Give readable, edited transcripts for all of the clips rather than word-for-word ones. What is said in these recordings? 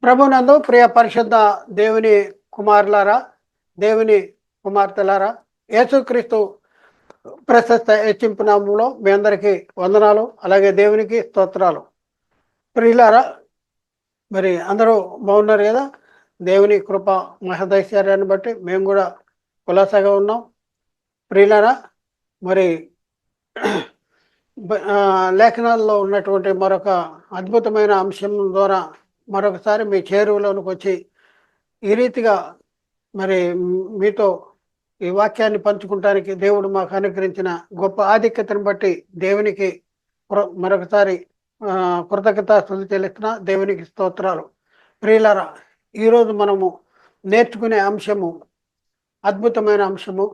ప్రభునందు ప్రియ పరిశుద్ధ దేవుని కుమారులారా, దేవుని కుమార్తెలారా, యేసుక్రీస్తు ప్రశస్త హెచ్చింపు నామములో మీ అందరికీ వందనాలు. అలాగే దేవునికి స్తోత్రాలు. ప్రియులారా, మరి అందరూ బాగున్నారు కదా? దేవుని కృప మహదైశ్వర్యాన్ని బట్టి మేము కూడా కులాసాగా ఉన్నాం. ప్రియులారా, మరి లేఖనాల్లో ఉన్నటువంటి మరొక అద్భుతమైన అంశం ద్వారా మరొకసారి మీ చేరువలోనికి వచ్చి ఈ రీతిగా మరి మీతో ఈ వాక్యాన్ని పంచుకుంటానికి దేవుడు మాకు అనుగ్రహించిన గొప్ప ఆధిక్యతను బట్టి దేవునికి మరొకసారి కృతజ్ఞతాస్తుతులు చెల్లిస్తున్న దేవునికి స్తోత్రాలు. ప్రియులారా, ఈరోజు మనము నేర్చుకునే అంశము అద్భుతమైన అంశము.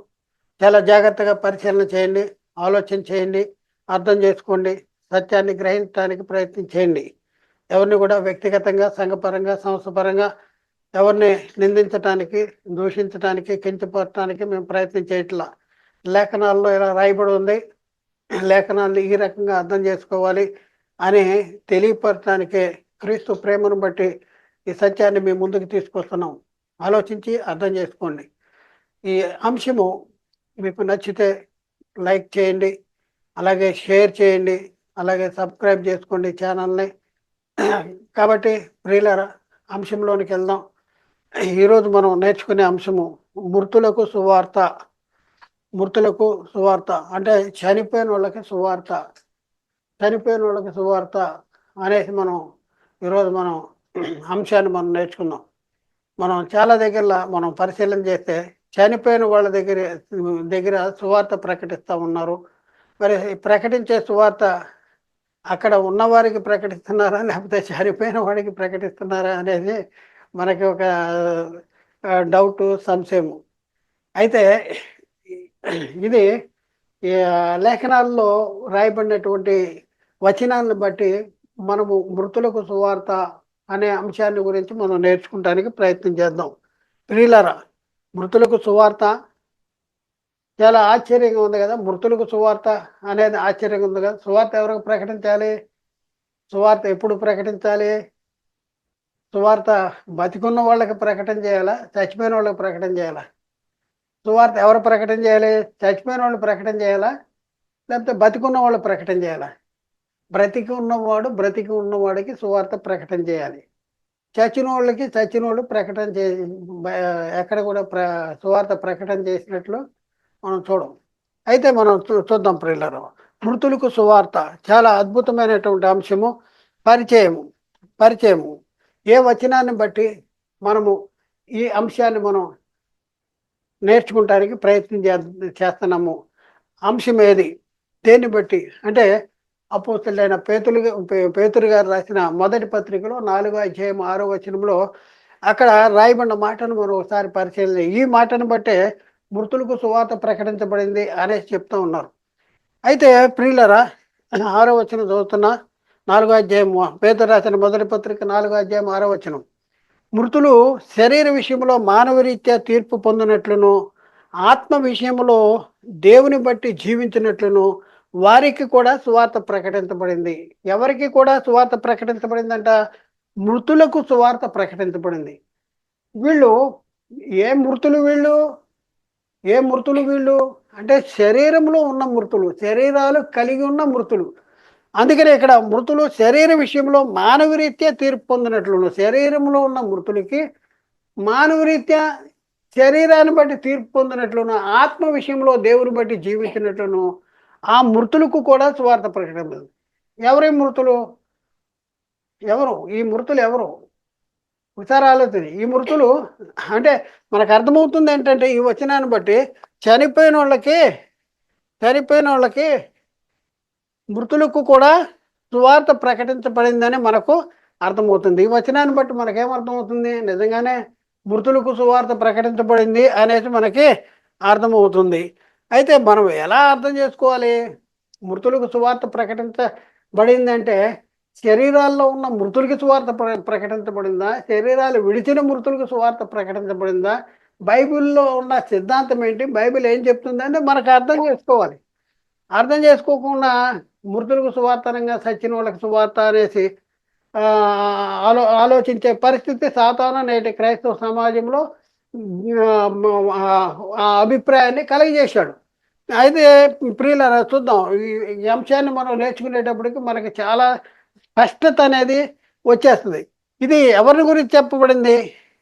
చాలా జాగ్రత్తగా పరిశీలన చేయండి, ఆలోచన చేయండి, అర్థం చేసుకోండి, సత్యాన్ని గ్రహించడానికి ప్రయత్నం చేయండి. ఎవరిని కూడా వ్యక్తిగతంగా, సంఘపరంగా, సంస్థపరంగా ఎవరిని నిందించడానికి, దూషించడానికి, కించపరచడానికి మేము ప్రయత్నం చేయట్లా. లేఖనాల్లో ఇలా రాయబడి ఉంది, లేఖనాన్ని ఈ రకంగా అర్థం చేసుకోవాలి అని తెలియపరచడానికే క్రీస్తు ప్రేమను బట్టి ఈ సత్యాన్ని మేము ముందుకు తీసుకొస్తున్నాం. ఆలోచించి అర్థం చేసుకోండి. ఈ అంశము మీకు నచ్చితే లైక్ చేయండి, అలాగే షేర్ చేయండి, అలాగే సబ్స్క్రైబ్ చేసుకోండి ఛానల్ని. కాబట్టి ప్రియులారా, అంశంలోనికి వెళ్దాం. ఈరోజు మనం నేర్చుకునే అంశము మృతులకు సువార్త. మృతులకు సువార్త అంటే చనిపోయిన వాళ్ళకి సువార్త. చనిపోయిన వాళ్ళకి సువార్త అనేసి ఈరోజు మనం అంశాన్ని నేర్చుకుందాం. మనం చాలా దగ్గరలో మనం పరిశీలన చేస్తే చనిపోయిన వాళ్ళ దగ్గర సువార్త ప్రకటిస్తూ ఉన్నారు. మరి ప్రకటించే సువార్త అక్కడ ఉన్నవారికి ప్రకటిస్తున్నారా, లేకపోతే చనిపోయిన వాడికి ప్రకటిస్తున్నారా అనేది మనకి ఒక డౌట్, సంశయము. అయితే ఇది లేఖనాల్లో రాయబడినటువంటి వచనాలను బట్టి మనము మృతులకు సువార్త అనే అంశాన్ని గురించి మనం నేర్చుకోవడానికి ప్రయత్నం చేద్దాం. ప్రియులారా, మృతులకు సువార్త చాలా ఆశ్చర్యంగా ఉంది కదా. మృతులకు సువార్త అనేది ఆశ్చర్యంగా ఉంది కదా. సువార్త ఎవరికి ప్రకటించాలి? సువార్త ఎప్పుడు ప్రకటించాలి? సువార్త బతికున్న వాళ్ళకి ప్రకటన చేయాలా, చచ్చిపోయిన వాళ్ళకి ప్రకటన చేయాలా? సువార్త ఎవరు ప్రకటన చేయాలి? చచ్చిపోయిన వాళ్ళు ప్రకటన చేయాలా, లేకపోతే బతికున్న వాళ్ళు ప్రకటన చేయాలా? బ్రతికి ఉన్నవాడికి సువార్త ప్రకటన చేయాలి. చచ్చిన వాళ్ళు ప్రకటన ఎక్కడ కూడా సువార్త ప్రకటన చేసినట్లు మనం చూడం. అయితే మనం చూద్దాం ప్రియులారా. మృతులకు సువార్త చాలా అద్భుతమైనటువంటి అంశము. పరిచయము ఏ వచనాన్ని బట్టి మనము ఈ అంశాన్ని మనం నేర్చుకుంటానికి ప్రయత్నం చేస్తున్నాము. అంశం ఏది? దేన్ని బట్టి అంటే అపోస్తలుడైన పేతురు గారు రాసిన మొదటి పత్రికలో 4వ అధ్యాయం 6వ వచనంలో అక్కడ రాయబడిన మాటను మనం ఒకసారి పరిశీలన. ఈ మాటను బట్టే మృతులకు సువార్త ప్రకటించబడింది అనేసి చెప్తూ ఉన్నారు. అయితే ప్రియులరా, 6వ వచనం చదువుతున్నా. 4వ అధ్యాయం పేతురు రాసిన మొదటి పత్రిక 4వ అధ్యాయం 6వ వచనం. మృతులు శరీర విషయంలో మానవరీత్యా తీర్పు పొందినట్లును, ఆత్మ విషయంలో దేవుని బట్టి జీవించినట్లును వారికి కూడా సువార్త ప్రకటించబడింది. ఎవరికి కూడా సువార్త ప్రకటించబడిందంట? మృతులకు సువార్త ప్రకటించబడింది. వీళ్ళు ఏ మృతులు వీళ్ళు అంటే శరీరంలో ఉన్న మృతులు, శరీరాలు కలిగి ఉన్న మృతులు. అందుకనే ఇక్కడ మృతులు శరీర విషయంలో మానవరీత్యా తీర్పు పొందినట్లును, శరీరంలో ఉన్న మృతులకి మానవరీత్యా శరీరాన్ని బట్టి తీర్పు పొందినట్లును, ఆత్మ విషయంలో దేవుని బట్టి జీవించినట్లును ఆ మృతులకు కూడా సువార్త ప్రకటన. ఎవరి మృతులు? ఈ మృతులు ఎవరు? ఒకసారి ఆలోచన. ఈ మృతులు అంటే మనకు అర్థమవుతుంది ఏంటంటే ఈ వచనాన్ని బట్టి చనిపోయిన వాళ్ళకి మృతులకు కూడా సువార్త ప్రకటించబడిందని మనకు అర్థమవుతుంది. ఈ వచనాన్ని బట్టి మనకేమర్థమవుతుంది? నిజంగానే మృతులకు సువార్త ప్రకటించబడింది అనేసి మనకి అర్థమవుతుంది. అయితే మనం ఎలా అర్థం చేసుకోవాలి? మృతులకు సువార్త ప్రకటించబడిందంటే శరీరాల్లో ఉన్న మృతులకి సువార్త ప్రకటించబడిందా, శరీరాలు విడిచిన మృతులకు సువార్త ప్రకటించబడిందా, బైబిల్లో ఉన్న సిద్ధాంతం ఏంటి, బైబిల్ ఏం చెప్తుందంటే మనకు అర్థం చేసుకోవాలి. అర్థం చేసుకోకుండా మృతులకు సువార్తనంగా చచ్చిన వాళ్ళకి సువార్త అనేసి ఆలోచించే పరిస్థితి సాతాను నేటి క్రైస్తవ సమాజంలో ఆ అభిప్రాయాన్ని కలిగజేశాడు. అయితే ప్రియులారా చూద్దాం. ఈ అంశాన్ని మనం నేర్చుకునేటప్పటికి మనకి చాలా స్పష్టత అనేది వచ్చేస్తుంది. ఇది ఎవరి గురించి చెప్పబడింది?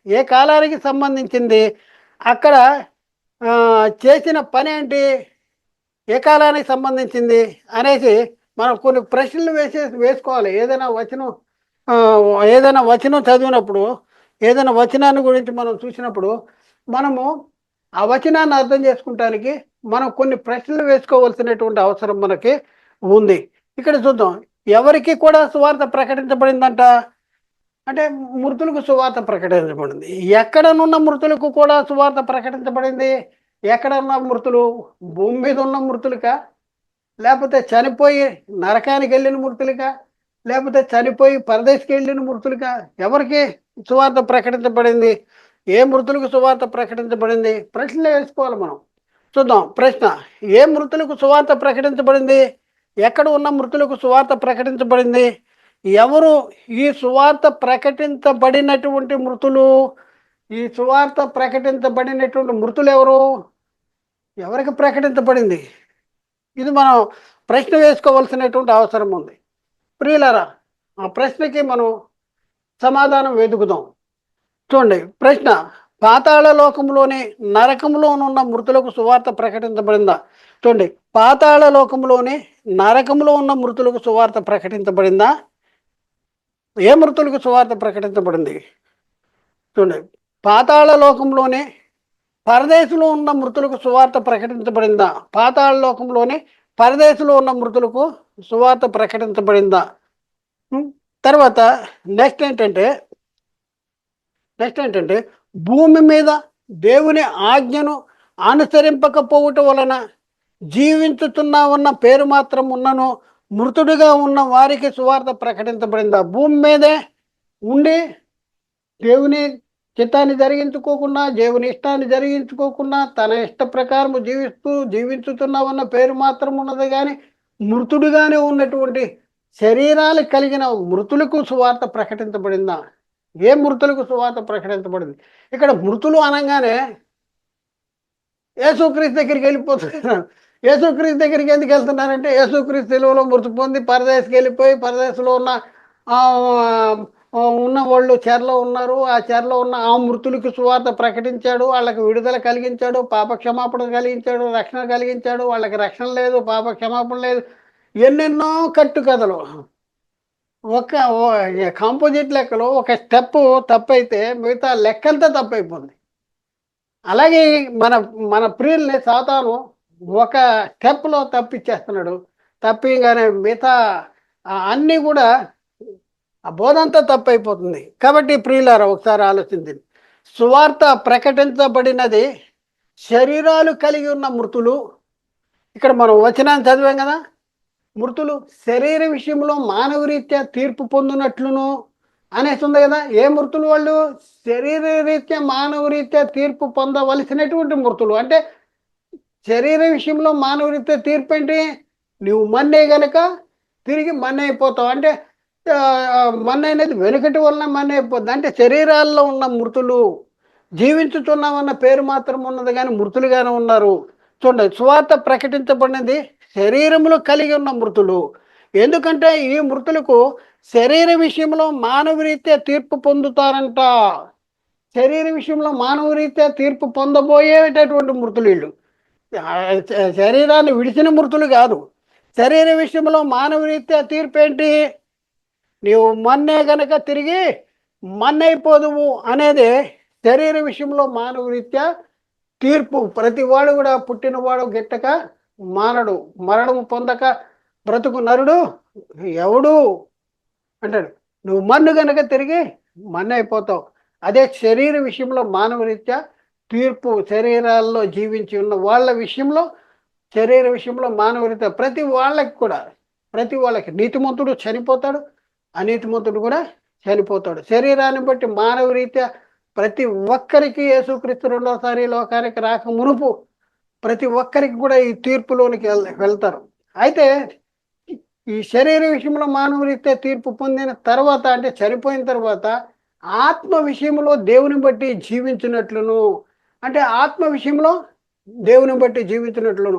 ఏ కాలానికి సంబంధించింది? అక్కడ చేసిన పనేంటి? ఏ కాలానికి సంబంధించింది? అనేసి మనం కొన్ని ప్రశ్నలు వేసుకోవాలి. ఆ, ఏదైనా వచనం చదివినప్పుడు, ఏదైనా వచనాన్ని గురించి మనం చూసినప్పుడు, మనము ఆ వచనాన్ని అర్థం చేసుకుంటానికి మనం కొన్ని ప్రశ్నలు వేసుకోవాల్సినటువంటి అవసరం మనకి ఉంది. ఇక్కడ చూద్దాం. ఎవరికి కూడా సువార్త ప్రకటించబడిందంట అంటే మృతులకు సువార్త ప్రకటించబడింది. ఎక్కడనున్న మృతులకు కూడా సువార్త ప్రకటించబడింది. ఎక్కడున్న మృతులు? భూమి మీద ఉన్న మృతులుకా, లేకపోతే చనిపోయి నరకానికి వెళ్ళిన మృతులుకా, లేకపోతే చనిపోయి పరదేశికి వెళ్ళిన మృతులుకా? ఎవరికి సువార్త ప్రకటించబడింది? ఏ మృతులకు సువార్త ప్రకటించబడింది? ప్రశ్నలు వేసుకోవాలి మనం. చూద్దాం. ప్రశ్న: ఏ మృతులకు సువార్త ప్రకటించబడింది? ఎక్కడ ఉన్న మృతులకు సువార్త ప్రకటించబడింది? ఎవరు ఈ సువార్త ప్రకటించబడినటువంటి మృతులు? ఈ సువార్త ప్రకటించబడినటువంటి మృతులు ఎవరు? ఎవరికి ప్రకటించబడింది? ఇది మనం ప్రశ్న వేసుకోవాల్సినటువంటి అవసరం ఉంది. ప్రియులారా, ఆ ప్రశ్నకి మనం సమాధానం వెతుకుదాం. చూడండి. ప్రశ్న: పాతాళ లోకంలోని నరకంలోనున్న మృతులకు సువార్త ప్రకటించబడిందా? చూడండి. పాతాళ లోకంలోని నరకంలో ఉన్న మృతులకు సువార్త ప్రకటించబడిందా? ఏ మృతులకు సువార్త ప్రకటించబడింది? చూడండి. పాతాళ లోకంలోనే పరదేశంలో ఉన్న మృతులకు సువార్త ప్రకటించబడిందా? పాతాళ లోకంలోనే పరదేశంలో ఉన్న మృతులకు సువార్త ప్రకటించబడిందా? తర్వాత నెక్స్ట్ ఏంటంటే భూమి మీద దేవుని ఆజ్ఞను అనుసరింపకపోవటం వలన జీవించుతున్నామన్న పేరు మాత్రం ఉన్నను మృతుడిగా ఉన్న వారికి సువార్త ప్రకటించబడిందా? భూమి మీదే ఉండి దేవుని చిత్తాన్ని జరిగించుకోకుండా, దేవుని ఇష్టాన్ని జరిగించుకోకుండా, తన ఇష్ట ప్రకారం జీవించుతున్నామన్న పేరు మాత్రం ఉన్నది. కానీ మృతుడుగానే ఉన్నటువంటి శరీరాలు కలిగిన మృతులకు సువార్త ప్రకటించబడిందా? ఏ మృతులకు సువార్త ప్రకటించబడింది? ఇక్కడ మృతులు అనగానే యేసుక్రీస్తు దగ్గరికి వెళ్ళిపోతున్నారు. యేసుక్రీస్తు దగ్గరికి ఎందుకు వెళ్తున్నారంటే, యేసుక్రీస్తు తెలుగులో మృతి పొంది పరదేశకి వెళ్ళిపోయి, పరదేశంలో ఉన్న వాళ్ళు చెరలో ఉన్నారు. ఆ చెరలో ఉన్న ఆ మృతులకు సువార్త ప్రకటించాడు. వాళ్ళకి విడుదల కలిగించాడు, పాప క్షమాపణ కలిగించాడు, రక్షణ కలిగించాడు. వాళ్ళకి రక్షణ లేదు, పాప క్షమాపణ లేదు. ఎన్నెన్నో కట్టు కథలు. ఒక కాంపోజిట్ లెక్కలో ఒక స్టెప్ తప్పైతే మిగతా లెక్కంతా తప్పైపోతుంది. అలాగే మన మన ప్రియుల్ని సాతాను ఒక స్టెప్లో తప్పిచ్చేస్తున్నాడు. తప్పిగానే మిగతా అన్నీ కూడా ఆ బోధంతా తప్పైపోతుంది. కాబట్టి ప్రియులారా, ఒకసారి ఆలోచించండి. సువార్త ప్రకటించబడినది శరీరాలు కలిగి ఉన్న మృతులు. ఇక్కడ మనం వచనాన్ని చదివాం కదా. మృతులు శరీర విషయంలో మానవరీత్యా తీర్పు పొందినట్లును అనేసి ఉంది కదా. ఏ మృతులు వాళ్ళు? శరీర రీత్యా మానవరీత్యా తీర్పు పొందవలసినటువంటి మృతులు. అంటే శరీర విషయంలో మానవరీత్యా తీర్పు ఏంటి? నువ్వు మన్నే గనక తిరిగి మన్నే అయిపోతావు. అంటే మన్నే అనేది వెనుకటి వలన మన్నే అయిపోతుంది. అంటే శరీరాల్లో ఉన్న మృతులు. జీవించుతున్నామన్న పేరు మాత్రం ఉన్నది కానీ మృతులుగానే ఉన్నారు. చూడండి. సువార్త ప్రకటించబడినది శరీరములు కలిగి ఉన్న మృతులు. ఎందుకంటే ఈ మృతులకు శరీర విషయంలో మానవరీత్యా తీర్పు పొందుతారంట. శరీర విషయంలో మానవరీత్యా తీర్పు పొందబోయేటటువంటి మృతులు వీళ్ళు. శరీరాన్ని విడిచిన మృతులు కాదు. శరీర విషయంలో మానవరీత్యా తీర్పు ఏంటి? నీవు మన్నే గనక తిరిగి మన్నైపోదువు అనేది శరీర విషయంలో మానవరీత్యా తీర్పు. ప్రతివాడు కూడా పుట్టినవాడు గిట్టక మానడు, మరణము పొందక బ్రతుకు నరుడు ఎవడు అంటాడు. నువ్వు మన్ను గనక తిరిగి మన్ను అయిపోతావు. అదే శరీర విషయంలో మానవరీత్యా తీర్పు. శరీరాల్లో జీవించి ఉన్న వాళ్ళ విషయంలో, శరీర విషయంలో మానవరీత్యా ప్రతి వాళ్ళకి నీతిమంతుడు చనిపోతాడు, అనీతిమంతుడు కూడా చనిపోతాడు. శరీరాన్ని బట్టి మానవరీత్యా ప్రతి ఒక్కరికి యేసుక్రీస్తు రెండోసారి లోకానికి రాక మునుపు ప్రతి ఒక్కరికి కూడా ఈ తీర్పులోనికి వెళ్తారు. అయితే ఈ శరీర విషయంలో మానవునిస్తే తీర్పు పొందిన తర్వాత, అంటే చనిపోయిన తర్వాత, ఆత్మ విషయంలో దేవుని బట్టి జీవించినట్లును, అంటే ఆత్మ విషయంలో దేవుని బట్టి జీవించినట్లును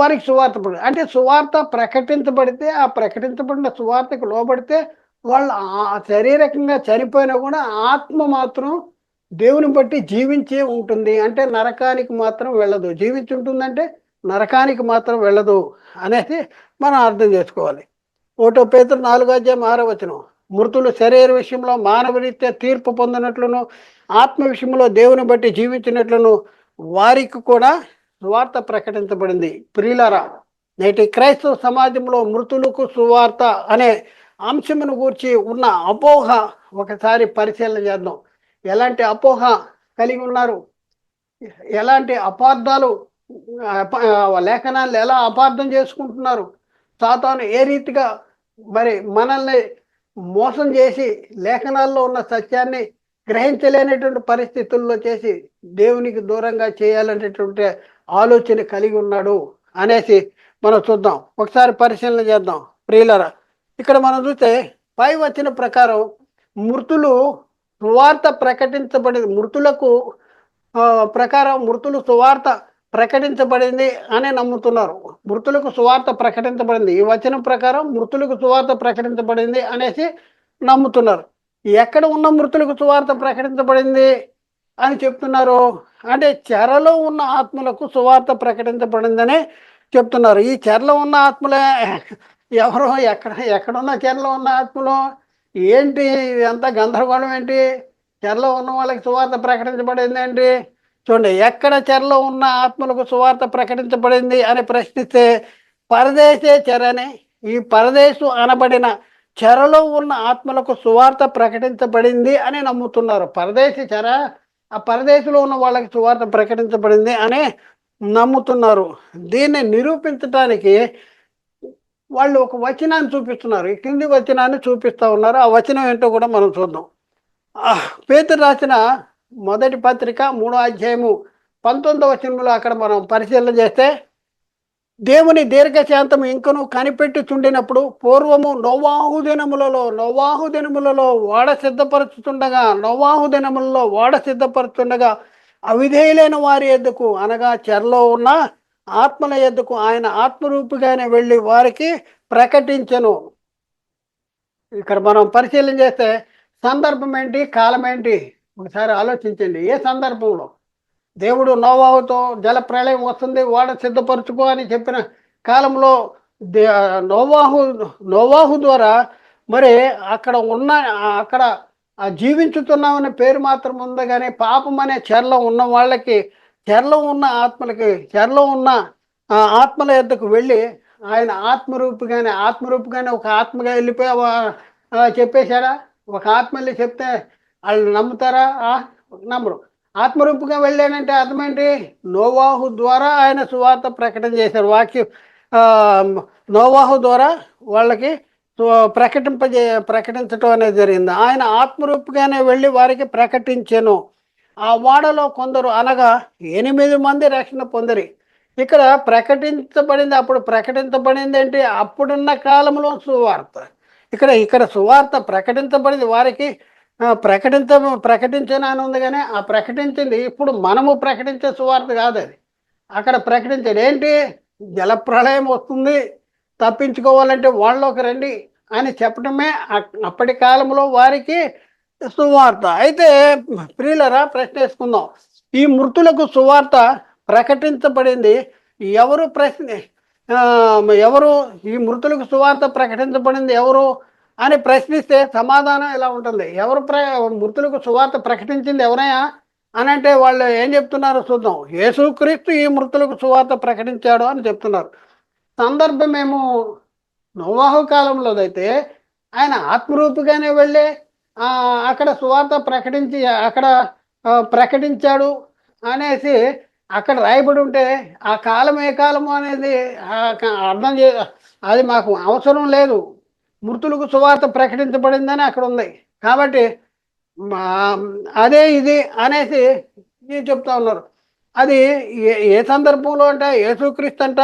వారికి సువార్త అంటే సువార్త ప్రకటించబడితే, ఆ ప్రకటించబడిన సువార్తకు లోబడితే వాళ్ళు శారీరకంగా చనిపోయినా కూడా ఆత్మ మాత్రం దేవుని బట్టి జీవించే ఉంటుంది. అంటే నరకానికి మాత్రం వెళ్ళదు. జీవించి ఉంటుందంటే నరకానికి మాత్రం వెళ్ళదు అనేది మనం అర్థం చేసుకోవాలి. 1 పేతురు 4:6 మృతులు శరీర విషయంలో మానవరీత్యా తీర్పు పొందినట్లును, ఆత్మ విషయంలో దేవుని బట్టి జీవించినట్లును వారికి కూడా సువార్త ప్రకటించబడింది. ప్రియులారా, నేటి క్రైస్తవ సమాజంలో మృతులకు సువార్త అనే అంశమును గూర్చి ఉన్న అపోహ ఒకసారి పరిశీలన చేద్దాం. ఎలాంటి అపోహ కలిగి ఉన్నారు, ఎలాంటి అపార్థాలు, లేఖనాలు ఎలా అపార్థం చేసుకుంటున్నారు, సాతాను ఏ రీతిగా మరి మనల్ని మోసం చేసి లేఖనాల్లో ఉన్న సత్యాన్ని గ్రహించలేనటువంటి పరిస్థితుల్లో చేసి దేవునికి దూరంగా చేయాలనేటువంటి ఆలోచన కలిగి ఉన్నాడు అనేసి మనం చూద్దాం. ఒకసారి పరిశీలన చేద్దాం. ప్రియులరా, ఇక్కడ మనం చూస్తే పై వచ్చిన ప్రకారం మృతులు సువార్త ప్రకటించబడింది, మృతులకు ప్రకారం మృతులు సువార్త ప్రకటించబడింది అని నమ్ముతున్నారు. మృతులకు సువార్త ప్రకటించబడింది, ఈ వచనం ప్రకారం మృతులకు సువార్త ప్రకటించబడింది అనేసి నమ్ముతున్నారు. ఎక్కడ ఉన్న మృతులకు సువార్త ప్రకటించబడింది అని చెప్తున్నారు అంటే చెరలో ఉన్న ఆత్మలకు సువార్త ప్రకటించబడిందని చెప్తున్నారు. ఈ చెరలో ఉన్న ఆత్మలే ఎవరో, ఎక్కడున్న చెరలో ఉన్న ఆత్మలు ఏంటి, ఎంత గందరగోళం ఏంటి, చెరలో ఉన్న వాళ్ళకి సువార్త ప్రకటించబడింది ఏంటి? చూడండి, ఎక్కడ చెరలో ఉన్న ఆత్మలకు సువార్త ప్రకటించబడింది అని ప్రశ్నిస్తే పరదేశే చెరని, ఈ పరదేశు అనబడిన చెరలో ఉన్న ఆత్మలకు సువార్త ప్రకటించబడింది అని నమ్ముతున్నారు. పరదేశి చెర, ఆ పరదేశంలో ఉన్న వాళ్ళకి సువార్త ప్రకటించబడింది అని నమ్ముతున్నారు. దీన్ని నిరూపించడానికి వాళ్ళు ఒక వచనాన్ని చూపిస్తున్నారు. ఈ కింది వచనాన్ని చూపిస్తూ ఉన్నారు. ఆ వచనం ఏంటో కూడా మనం చూద్దాం. పేతురు రాసిన మొదటి పత్రిక 3:19 అక్కడ మనం పరిశీలన చేస్తే, దేవుని దీర్ఘశాంతం ఇంకను కనిపెట్టుచుండినప్పుడు పూర్వము నోవాహు దినములలో వాడ సిద్ధపరుచుండగా అవిధేయులైన వారి ఎద్దుకు, అనగా చెరలో ఉన్న ఆత్మల ఎద్దుకు ఆయన ఆత్మరూపిగానే వెళ్ళి వారికి ప్రకటించను. ఇక్కడ మనం పరిశీలన చేస్తే సందర్భం ఏంటి, కాలం ఏంటి ఒకసారి ఆలోచించండి. ఏ సందర్భంలో దేవుడు నోవాహుతో జల ప్రళయం వస్తుంది, వాడ సిద్ధపరచుకో అని చెప్పిన కాలంలో నోవాహు ద్వారా మరి అక్కడ జీవించుతున్నామనే పేరు మాత్రం ఉంది, కానీ పాపం అనే చెరలో ఉన్న వాళ్ళకి, చెరలో ఉన్న ఆత్మలకి, చెరలో ఉన్న ఆత్మల యొద్దకు వెళ్ళి ఆయన ఆత్మరూపిగానే ఒక ఆత్మగా వెళ్ళిపోయి చెప్పేశాడా? ఒక ఆత్మ వెళ్ళి చెప్తే వాళ్ళు నమ్ముతారా? నమ్మరు. ఆత్మరూపుగా వెళ్ళానంటే అర్థం ఏంటి? నోవాహు ద్వారా ఆయన సువార్త ప్రకటన చేశారు. నోవాహు ద్వారా వాళ్ళకి ప్రకటించడం అనేది జరిగింది. ఆయన ఆత్మరూపుగానే వెళ్ళి వారికి ప్రకటించెను. ఆ వాడలో కొందరు, అనగా 8 మంది రక్షణ పొందిరి. ఇక్కడ ప్రకటించబడింది, అప్పుడు ప్రకటించబడింది ఏంటి? అప్పుడున్న కాలంలో సువార్త. ఇక్కడ సువార్త ప్రకటించబడింది వారికి, ప్రకటించను అని ఉంది, కానీ ఆ ప్రకటించింది ఇప్పుడు మనము ప్రకటించే సువార్త కాదు. అది అక్కడ ప్రకటించేది ఏంటి? జలప్రళయం వస్తుంది, తప్పించుకోవాలంటే వాళ్ళలోకి రండి అని చెప్పడమే అప్పటి కాలంలో వారికి సువార్త. అయితే ప్రియులరా, ప్రశ్న వేసుకుందాం. ఈ మృతులకు సువార్త ప్రకటించబడింది ఎవరు? ఎవరు ఈ మృతులకు సువార్త ప్రకటించబడింది ఎవరు అని ప్రశ్నిస్తే సమాధానం ఇలా ఉంటుంది. మృతులకు సువార్త ప్రకటించింది ఎవరయ్యా అని అంటే వాళ్ళు ఏం చెప్తున్నారో చూద్దాం. యేసుక్రీస్తు ఈ మృతులకు సువార్త ప్రకటించాడు అని చెప్తున్నారు. సందర్భమేమో నోవాహు కాలంలోదైతే ఆయన ఆత్మరూపిగానే వెళ్ళి అక్కడ సువార్త ప్రకటించాడు అనేసి అక్కడ రాయబడి ఉంటే, ఆ కాలం ఏ కాలము అనేది అర్థం అది మాకు అవసరం లేదు. మృతులకు సువార్త ప్రకటించబడిందని అక్కడ ఉంది కాబట్టి అదే ఇది అనేసి చెప్తా ఉన్నారు. అది ఏ సందర్భంలో అంటే యేసుక్రీస్తు అంట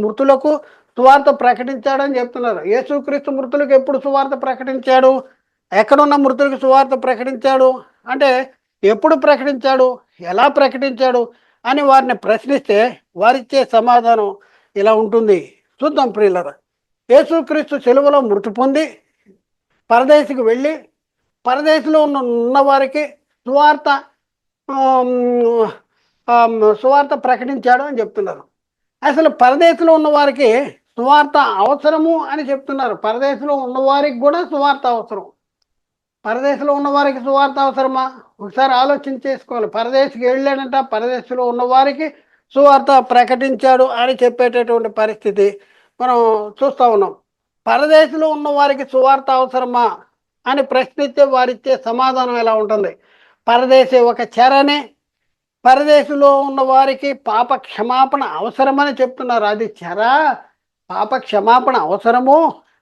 మృతులకు సువార్త ప్రకటించాడని చెప్తున్నారు. యేసుక్రీస్తు మృతులకు ఎప్పుడు సువార్త ప్రకటించాడు? ఎక్కడున్న మృతులకు సువార్త ప్రకటించాడు అంటే ఎప్పుడు ప్రకటించాడు, ఎలా ప్రకటించాడు అని వారిని ప్రశ్నిస్తే వారిచ్చే సమాధానం ఇలా ఉంటుంది. చూద్దాం ప్రియులరా. యేసుక్రీస్తు సిలువలో మృతి పొంది పరదేశికి వెళ్ళి పరదేశంలో ఉన్న వారికి సువార్త సువార్త ప్రకటించాడు అని చెప్తున్నారు. అసలు పరదేశంలో ఉన్న వారికి సువార్త అవసరము అని చెప్తున్నారు. పరదేశంలో ఉన్నవారికి కూడా సువార్త అవసరం. పరదేశంలో ఉన్నవారికి సువార్త అవసరమా? ఒకసారి ఆలోచన చేసుకోవాలి. పరదేశికి వెళ్ళాడంట, పరదేశంలో ఉన్నవారికి సువార్త ప్రకటించాడు అని చెప్పేటటువంటి పరిస్థితి మనం చూస్తూ ఉన్నాం. పరదేశంలో ఉన్న వారికి సువార్త అవసరమా అని ప్రశ్నిస్తే వారిచ్చే సమాధానం ఎలా ఉంటుంది? పరదేశి ఒక చెరనే, పరదేశంలో ఉన్న వారికి పాప క్షమాపణ అవసరమని చెప్తున్నారు. అది చెర, పాప క్షమాపణ అవసరము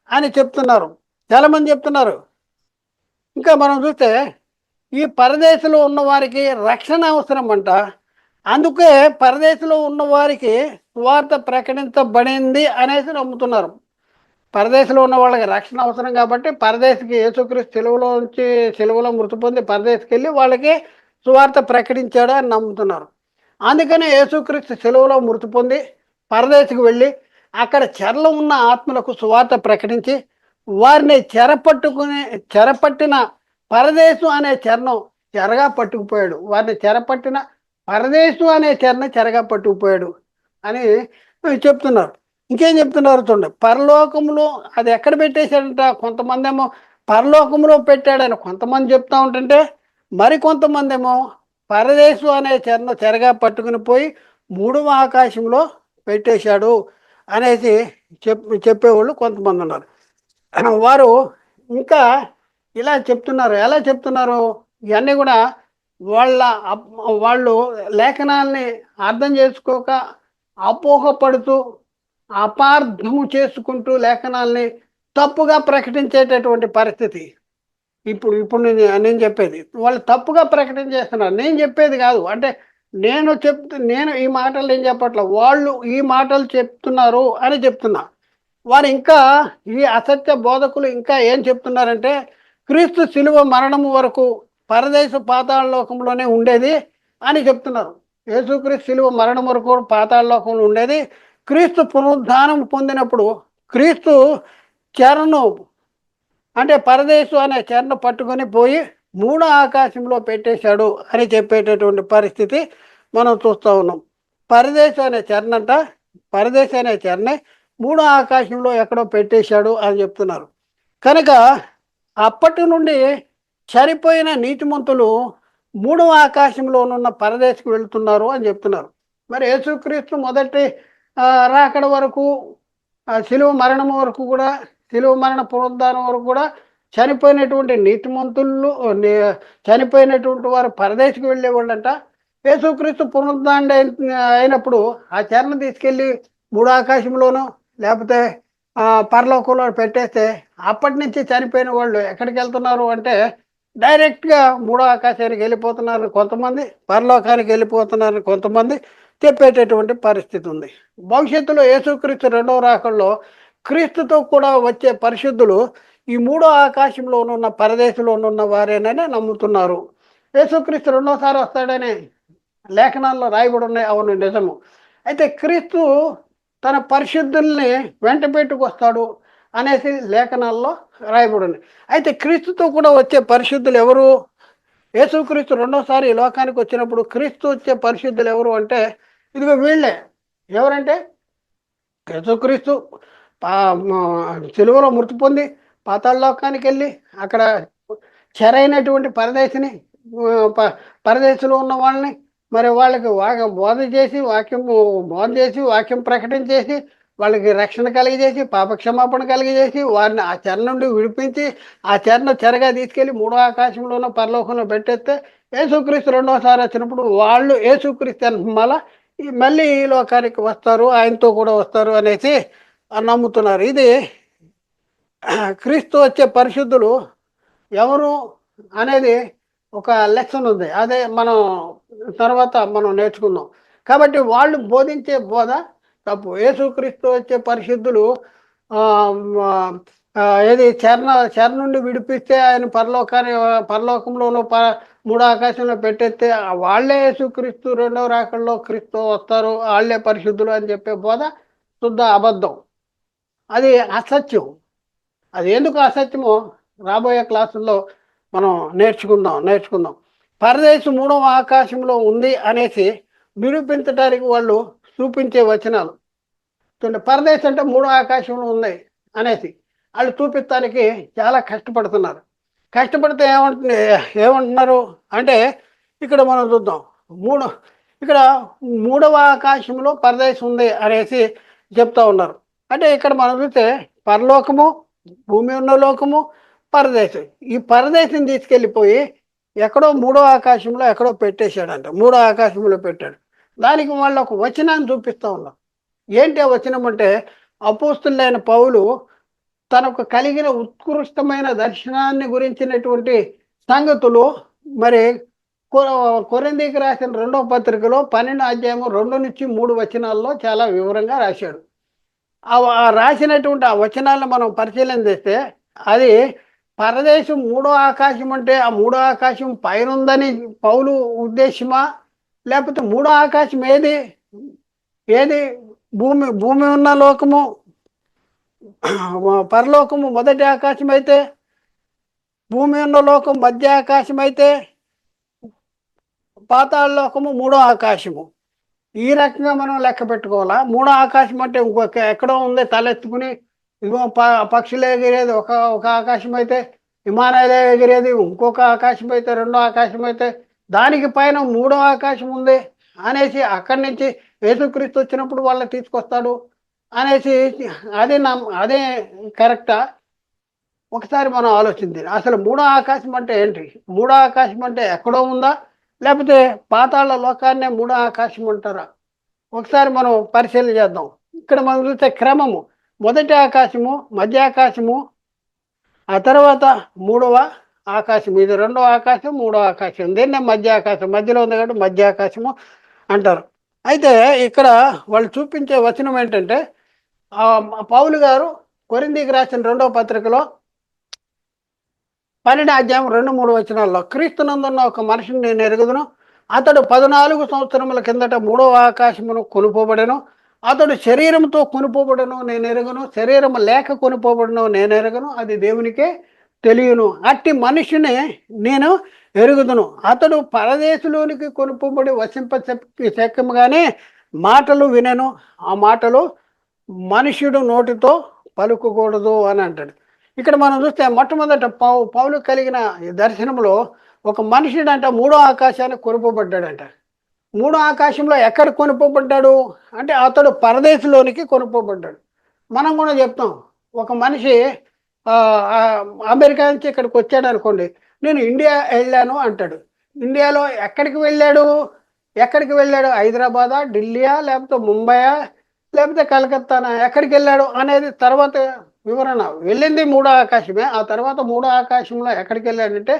అని చెప్తున్నారు, చాలామంది చెప్తున్నారు. ఇంకా మనం చూస్తే ఈ పరదేశంలో ఉన్న వారికి రక్షణ అవసరం అంట. అందుకే పరదేశంలో ఉన్న వారికి సువార్త ప్రకటించబడింది అనేసి నమ్ముతున్నారు. పరదేశంలో ఉన్న వాళ్ళకి రక్షణ అవసరం కాబట్టి పరదేశికి యేసుక్రీస్తు సిలువలో మృతి పొంది పరదేశికి వెళ్ళి వాళ్ళకి సువార్త ప్రకటించాడు అని నమ్ముతున్నారు. అందుకనే యేసుక్రీస్తు సిలువలో మృతి పొంది పరదేశికి వెళ్ళి అక్కడ చెరలో ఉన్న ఆత్మలకు సువార్త ప్రకటించి వారిని చెరపట్టిన పరదేశం అనే చెరను చెరగా పట్టుకుపోయాడు. వారిని చెరపట్టిన పరదేశం అనే చెరను చెరగా పట్టుకుపోయాడు అని చెప్తున్నారు. ఇంకేం చెప్తున్నారు చూడండి. పరలోకంలో అది ఎక్కడ పెట్టేశాడంట? కొంతమంది ఏమో పరలోకంలో పెట్టాడని కొంతమంది చెప్తా ఉంటుంటే, మరి కొంతమంది ఏమో పరదేశం అనే చెరను చెరగా పట్టుకుని పోయి మూడవ ఆకాశంలో పెట్టేశాడు అనేసి చెప్పేవాళ్ళు కొంతమంది ఉన్నారు. వారు ఇంకా ఇలా చెప్తున్నారు. ఎలా చెప్తున్నారు? ఇవన్నీ కూడా వాళ్ళు లేఖనాల్ని అర్థం చేసుకోక అపోహపడుతూ అపార్థము చేసుకుంటూ లేఖనాల్ని తప్పుగా ప్రకటించేటటువంటి పరిస్థితి. ఇప్పుడు నేను చెప్పేది వాళ్ళు తప్పుగా ప్రకటన చేస్తున్నారు. నేను చెప్పేది కాదు. అంటే నేను ఈ మాటలు నేను చెప్పట్ల, వాళ్ళు ఈ మాటలు చెప్తున్నారు అని చెప్తున్నా. వారు ఇంకా ఈ అసత్య బోధకులు ఇంకా ఏం చెప్తున్నారంటే క్రీస్తు శిలువ మరణము వరకు పరదేశ పాతాళ లోకంలోనే ఉండేది అని చెప్తున్నారు. యేసుక్రీస్తు శిలువ మరణం వరకు పాతాళ లోకంలో ఉండేది. క్రీస్తు పునరుద్ధానం పొందినప్పుడు క్రీస్తు చెరను అంటే పరదేశం అనే చెరను పట్టుకొని పోయి మూడో ఆకాశంలో పెట్టేశాడు అని చెప్పేటటువంటి పరిస్థితి మనం చూస్తూ ఉన్నాం. పరదేశం అనే చెరనంట, పరదేశం అనే చెరనే మూడో ఆకాశంలో ఎక్కడో పెట్టేశాడు అని చెప్తున్నారు. కనుక అప్పటి నుండి చనిపోయిన నీతిమంతులు మూడవ ఆకాశంలోనున్న పరదేశకు వెళుతున్నారు అని చెప్తున్నారు. మరి యేసుక్రీస్తు మొదటి రాకడ వరకు శిలువ మరణం వరకు కూడా, శిలువ మరణ పునరుద్ధానం వరకు కూడా చనిపోయినటువంటి నీతిమంతులు చనిపోయినటువంటి వారు పరదేశకు వెళ్ళేవాళ్ళంట. యేసుక్రీస్తు పునరుద్ధానం అయినప్పుడు ఆ చరణ తీసుకెళ్ళి మూడో ఆకాశంలోనూ లేకపోతే పరలోకంలో పెట్టేస్తే అప్పటి నుంచి చనిపోయిన వాళ్ళు ఎక్కడికి వెళ్తున్నారు అంటే డైరెక్ట్గా మూడో ఆకాశానికి వెళ్ళిపోతున్నారు కొంతమంది, పరలోకానికి వెళ్ళిపోతున్నారు కొంతమంది చెప్పేటటువంటి పరిస్థితి ఉంది. భవిష్యత్తులో యేసుక్రీస్తు రెండవ రాకడలో క్రీస్తుతో కూడా వచ్చే పరిశుద్ధులు ఈ మూడో ఆకాశంలోనున్న పరదేశంలోనున్న వారేనని నమ్ముతున్నారు. యేసుక్రీస్తు రెండోసారి వస్తాడని లేఖనాల్లో రాయబడి ఉన్నాయి. అవును, నిజము. అయితే క్రీస్తు తన పరిశుద్ధుల్ని వెంట పెట్టుకొస్తాడు అనేసి లేఖనాల్లో రాయబడి ఉంది. అయితే క్రీస్తుతో కూడా వచ్చే పరిశుద్ధులు ఎవరు? యేసుక్రీస్తు రెండోసారి ఈ లోకానికి వచ్చినప్పుడు క్రీస్తు వచ్చే పరిశుద్ధులు ఎవరు అంటే ఇదిగో వీళ్ళే. ఎవరంటే యేసుక్రీస్తు సిలువలో మృతి పొంది పాతాళ లోకానికి వెళ్ళి అక్కడ చెరైనటువంటి పరదేశంలో ఉన్న వాళ్ళని మరి వాళ్ళకి బోధ చేసి వాక్యం ప్రకటించేసి వాళ్ళకి రక్షణ కలిగజేసి పాపక్షమాపణ కలిగజేసి వారిని ఆ చెర నుండి విడిపించి ఆ చెరను చెరగా తీసుకెళ్ళి మూడో ఆకాశంలోనో పరలోకంలో పెట్టేస్తే యేసుక్రీస్తు రెండోసారి వచ్చినప్పుడు వాళ్ళు యేసుక్రీస్తు మళ్ళీ ఈ లోకానికి వస్తారు, ఆయనతో కూడా వస్తారు అనేసి నమ్ముతున్నారు. ఇది క్రీస్తు వచ్చే పరిశుద్ధులు ఎవరు అనేది ఒక లెసన్ ఉంది. అదే మనం తర్వాత నేర్చుకుందాం. కాబట్టి వాళ్ళు బోధించే బోధ తప్పు. యేసుక్రీస్తు వచ్చే పరిశుద్ధులు ఆ, ఆ, ఏది చెర నుండి విడిపిస్తే ఆయన పరలోకంలోనూ మూడో ఆకాశంలో పెట్టేస్తే వాళ్ళే యేసుక్రీస్తు రెండవ రాకల్లో క్రీస్తు వస్తారు, వాళ్ళే పరిశుద్ధులు అని చెప్పే బోధ శుద్ధ అబద్ధం. అది అసత్యం. అది ఎందుకు అసత్యమో రాబోయే క్లాసుల్లో మనం నేర్చుకుందాం. పరదేశం మూడవ ఆకాశంలో ఉంది అనేసి నిరూపించడానికి వాళ్ళు చూపించే వచనాలు చూడండి. పరదేశం అంటే మూడో ఆకాశంలో ఉంది అనేసి వాళ్ళు చూపించడానికి చాలా కష్టపడుతున్నారు. కష్టపడితే ఏమంటున్నారు అంటే ఇక్కడ మనం చూద్దాం. మూడు ఇక్కడ మూడవ ఆకాశంలో పరదేశం ఉంది అనేసి చెప్తా ఉన్నారు. అంటే ఇక్కడ మనం చూస్తే పరలోకము, భూమి ఉన్న లోకము, పరదేశం. ఈ పరదేశం తీసుకెళ్ళిపోయి ఎక్కడో మూడో ఆకాశంలో ఎక్కడో పెట్టేశాడంట. మూడో ఆకాశంలో పెట్టాడు. దానికి వాళ్ళు ఒక వచనాన్ని చూపిస్తూ ఉన్నారు. ఏంటి ఆ వచనం అంటే, అపోస్తులైన పౌలు తనకు కలిగిన ఉత్కృష్టమైన దర్శనాన్ని గురించినటువంటి సంగతులు మరి కొరింథీకి రాసిన 2వ పత్రికలో 12వ అధ్యాయం 2-3 వచనాల్లో చాలా వివరంగా రాశాడు. ఆ రాసినటువంటి ఆ వచనాలను మనం పరిశీలన చేస్తే అది పరదేశం మూడో ఆకాశం అంటే ఆ మూడో ఆకాశం పైన ఉందని పౌలు ఉద్దేశమా, లేకపోతే మూడో ఆకాశం ఏది ఏది భూమి ఉన్న లోకము పరలోకము మొదటి ఆకాశం అయితే, భూమి ఉన్న లోకం మధ్య ఆకాశం అయితే, పాతాళ లోకము మూడో ఆకాశము. ఈ రకంగా మనం లెక్క పెట్టుకోవాలా? మూడో ఆకాశం అంటే ఇంకొక ఎక్కడో ఉంది తలెత్తుకుని ఇదిగో పక్షులు ఎగిరేది ఒక ఆకాశం అయితే, విమానాలు ఎగిరేది ఇంకొక ఆకాశం అయితే, రెండో ఆకాశం అయితే, దానికి పైన మూడో ఆకాశం ఉంది అనేసి అక్కడి నుంచి యేసుక్రీస్తు వచ్చినప్పుడు వాళ్ళని తీసుకొస్తాడు అనేసి అదే కరెక్టా? ఒకసారి మనం ఆలోచించాలి. అసలు మూడో ఆకాశం అంటే ఏంటి? మూడో ఆకాశం అంటే ఎక్కడో ఉందా, లేకపోతే పాతాళ లోకాన్నే మూడో ఆకాశం అంటారా? ఒకసారి మనం పరిశీలన చేద్దాం. ఇక్కడ మనం చూస్తే క్రమము మొదటి ఆకాశము, మధ్య ఆకాశము, ఆ తర్వాత మూడవ ఆకాశం. ఇది రెండవ ఆకాశం, మూడవ ఆకాశం. దీన్నే మధ్య ఆకాశం, మధ్యలో ఉంది కాబట్టి మధ్య ఆకాశము అంటారు. అయితే ఇక్కడ వాళ్ళు చూపించే వచనం ఏంటంటే, పౌలు గారు కొరింథీకి రాసిన 2వ పత్రికలో 12వ అధ్యాయం 2-3 వచనాల్లో, క్రీస్తునందున్న ఒక మనిషిని నేను ఎరుగుదును, అతడు 14 సంవత్సరముల కిందట మూడవ ఆకాశమును కొనుపోబడెను, అతడు శరీరంతో కొనుపోబడను నేను ఎరుగును, శరీరము లేక కొనుపోబడను నేను ఎరగను, అది దేవునికే తెలియను. అట్టి మనిషిని నేను ఎరుగుదును, అతడు పరదేశంలోనికి కొనుపోబడి వసింపశక్యముగానే మాటలు వినెను, ఆ మాటలు మనుష్యుడు నోటితో పలుకకూడదు అని అంటాడు. ఇక్కడ మనం చూస్తే మొట్టమొదట పౌలు కలిగిన దర్శనంలో ఒక మనుషుడంట మూడో ఆకాశానికి కొనుపోబడ్డాడంట. మూడో ఆకాశంలో ఎక్కడ కొనుపోబడ్డాడు అంటే అతడు పరదేశంలోనికి కొనుపోబడ్డాడు. మనం కూడా చెప్తాం, ఒక మనిషి అమెరికా నుంచి ఇక్కడికి వచ్చాడు అనుకోండి, నేను ఇండియా వెళ్ళాను అంటాడు. ఇండియాలో ఎక్కడికి వెళ్ళాడు? హైదరాబాదా, ఢిల్లీయా, లేకపోతే ముంబయా, లేకపోతే కలకత్తానా, ఎక్కడికి వెళ్ళాడు అనేది తర్వాత వివరణ. వెళ్ళింది మూడో ఆకాశమే. ఆ తర్వాత మూడో ఆకాశంలో ఎక్కడికి వెళ్ళాడంటే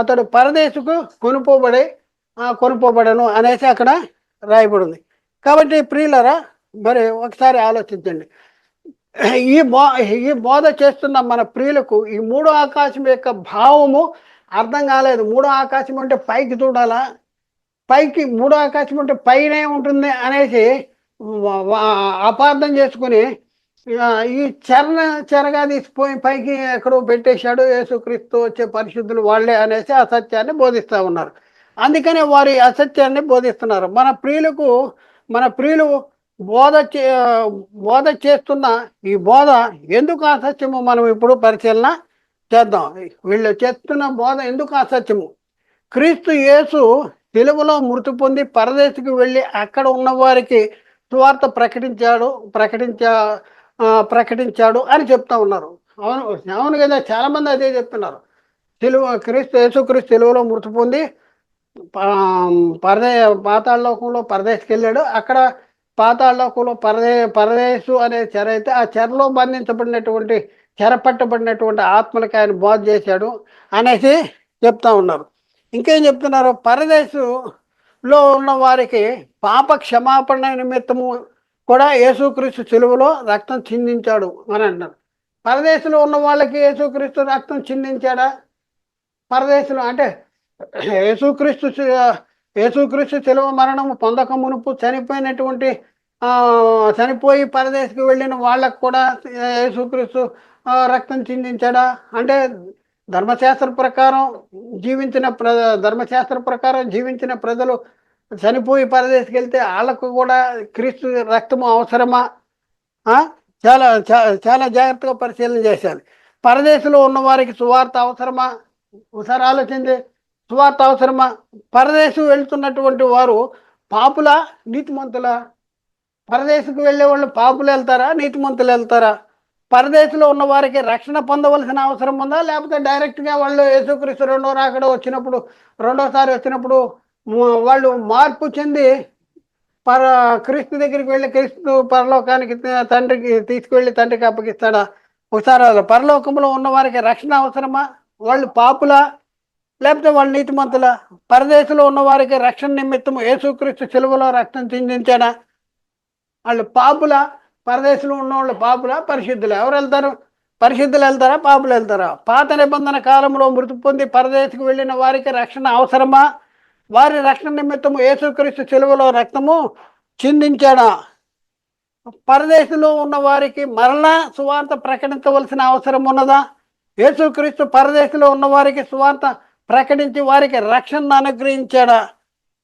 అతడు పరదేశకు కొనుపోబడను అనేసి అక్కడ రాయబడి ఉంది. కాబట్టి ప్రియులరా, మరి ఒకసారి ఆలోచించండి. ఈ బోధ చేస్తున్న మన ప్రియులకు ఈ మూడో ఆకాశం యొక్క భావము అర్థం కాలేదు. మూడో ఆకాశం అంటే పైకి చూడాలా, పైకి మూడో ఆకాశం అంటే పైనే ఉంటుంది అనేసి అపార్థం చేసుకుని ఈ చెరగా తీసిపోయి పైకి ఎక్కడో పెట్టేశాడు, యేసుక్రీస్తు వచ్చే పరిశుద్ధులు వాళ్ళే అనేసి అసత్యాన్ని బోధిస్తూ ఉన్నారు. అందుకనే వారి అసత్యాన్ని బోధిస్తున్నారు. మన ప్రియులు బోధ చేస్తున్న ఈ బోధ ఎందుకు అసత్యము మనం ఇప్పుడు పరిశీలన చేద్దాం. వీళ్ళు చేస్తున్న బోధ ఎందుకు అసత్యము? క్రీస్తు యేసు సిలువలో మృతి పొంది పరదేశకు వెళ్ళి అక్కడ ఉన్న వారికి సువార్త ప్రకటించాడు అని చెప్తా ఉన్నారు. అవును కదా, చాలామంది అదే చెప్తున్నారు. యేసుక్రీస్తు సిలువలో మృతి పొంది పాతాళ లోకంలో పరదేశకి వెళ్ళాడు. అక్కడ పాతాళ లోకంలో పరదేశు అనే చెర అయితే ఆ చెరలో చెరపట్టబడినటువంటి ఆత్మలకి ఆయన బోధ చేశాడు అనేసి చెప్తా ఉన్నారు. ఇంకేం చెప్తున్నారు? లో ఉన్న వారికి పాప క్షమాపణ నిమిత్తము కూడా యేసుక్రీస్తు సిలువలో రక్తం చిందించాడు అని అంటారు. పరదేశంలో ఉన్న వాళ్ళకి యేసుక్రీస్తు రక్తం చిందించాడా? పరదేశంలో అంటే యేసుక్రీస్తు యేసుక్రీస్తు శిలువ మరణము పొందక మునుపు చనిపోయినటువంటి చనిపోయి పరదేశకు వెళ్ళిన వాళ్ళకు కూడా యేసుక్రీస్తు రక్తం చిందించాడా? అంటే ధర్మశాస్త్ర ప్రకారం ధర్మశాస్త్ర ప్రకారం జీవించిన ప్రజలు చనిపోయి పరదేశకు వెళ్తే వాళ్ళకు కూడా క్రీస్తు రక్తము అవసరమా? చాలా చాలా జాగ్రత్తగా పరిశీలన చేశాను. పరదేశంలో ఉన్న వారికి సువార్త అవసరమా? ఒకసారి ఆలోచించి, సువార్త అవసరమా? పరదేశం వెళ్తున్నటువంటి వారు పాపుల నీతిమంతుల? పరదేశకు వెళ్ళే వాళ్ళు పాపులు వెళ్తారా, నీతిమంతులు వెళ్తారా? పరదేశంలో ఉన్న వారికి రక్షణ పొందవలసిన అవసరం ఉందా, లేకపోతే డైరెక్ట్గా వాళ్ళు యేసుక్రీస్తు రెండోసారి వచ్చినప్పుడు వాళ్ళు మార్పు చెంది క్రీస్తు దగ్గరికి వెళ్ళి క్రీస్తు పరలోకానికి తండ్రికి తీసుకువెళ్ళి తండ్రికి అప్పగిస్తాడా? ఒకసారి పరలోకంలో ఉన్న వారికి రక్షణ అవసరమా? వాళ్ళు పాపులా, లేకపోతే వాళ్ళు నీతిమంతులా? పరదేశంలో ఉన్న వారికి రక్షణ నిమిత్తం యేసుక్రీస్తు సిలువలో రక్తం చిందించాడా? వాళ్ళు పాపుల? పరదేశంలో ఉన్న వాళ్ళు పాపుల, పరిశుద్ధులు? ఎవరు వెళ్తారు? పరిశుద్ధులు వెళ్తారా, పాపులు వెళ్తారా? పాత నిబంధన కాలంలో మృతి పొంది పరదేశకు వెళ్ళిన వారికి రక్షణ అవసరమా? వారి రక్షణ నిమిత్తము యేసుక్రీస్తు సిలువలో రక్తము చిందించాడా? పరదేశంలో ఉన్న వారికి మరలా సువార్త ప్రకటించవలసిన అవసరం ఉన్నదా? యేసుక్రీస్తు పరదేశంలో ఉన్న వారికి సువార్త ప్రకటించి వారికి రక్షణను అనుగ్రహించాడా?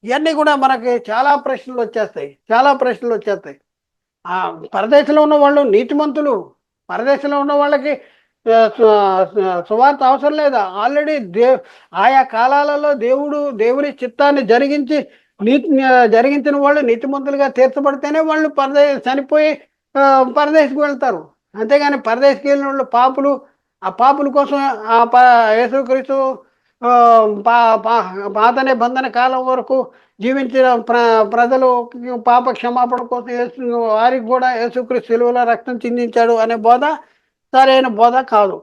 ఇవన్నీ కూడా మనకి చాలా ప్రశ్నలు వచ్చేస్తాయి. పరదేశంలో ఉన్న వాళ్ళు నీతిమంతులు. పరదేశంలో ఉన్న వాళ్ళకి సువార్త అవసరం లేదా? ఆల్రెడీ ఆయా కాలాలలో దేవుని చిత్తాన్ని జరిగించిన వాళ్ళు నీతిమంతులుగా తీర్చబడితేనే వాళ్ళు చనిపోయి పరదేశకు వెళ్తారు. అంతేగాని పరదేశకి వెళ్ళిన వాళ్ళు పాపులు. ఆ పాపుల కోసం యేసుక్రీస్తు పాత నిబంధన కాలం వరకు జీవించిన ప్రజలు పాప క్షమాపణ కోసం వారికి కూడా యేసుక్రీస్తు సిలువలో రక్తం చిందించాడు అనే బోధ సరైన బోధ కాదు.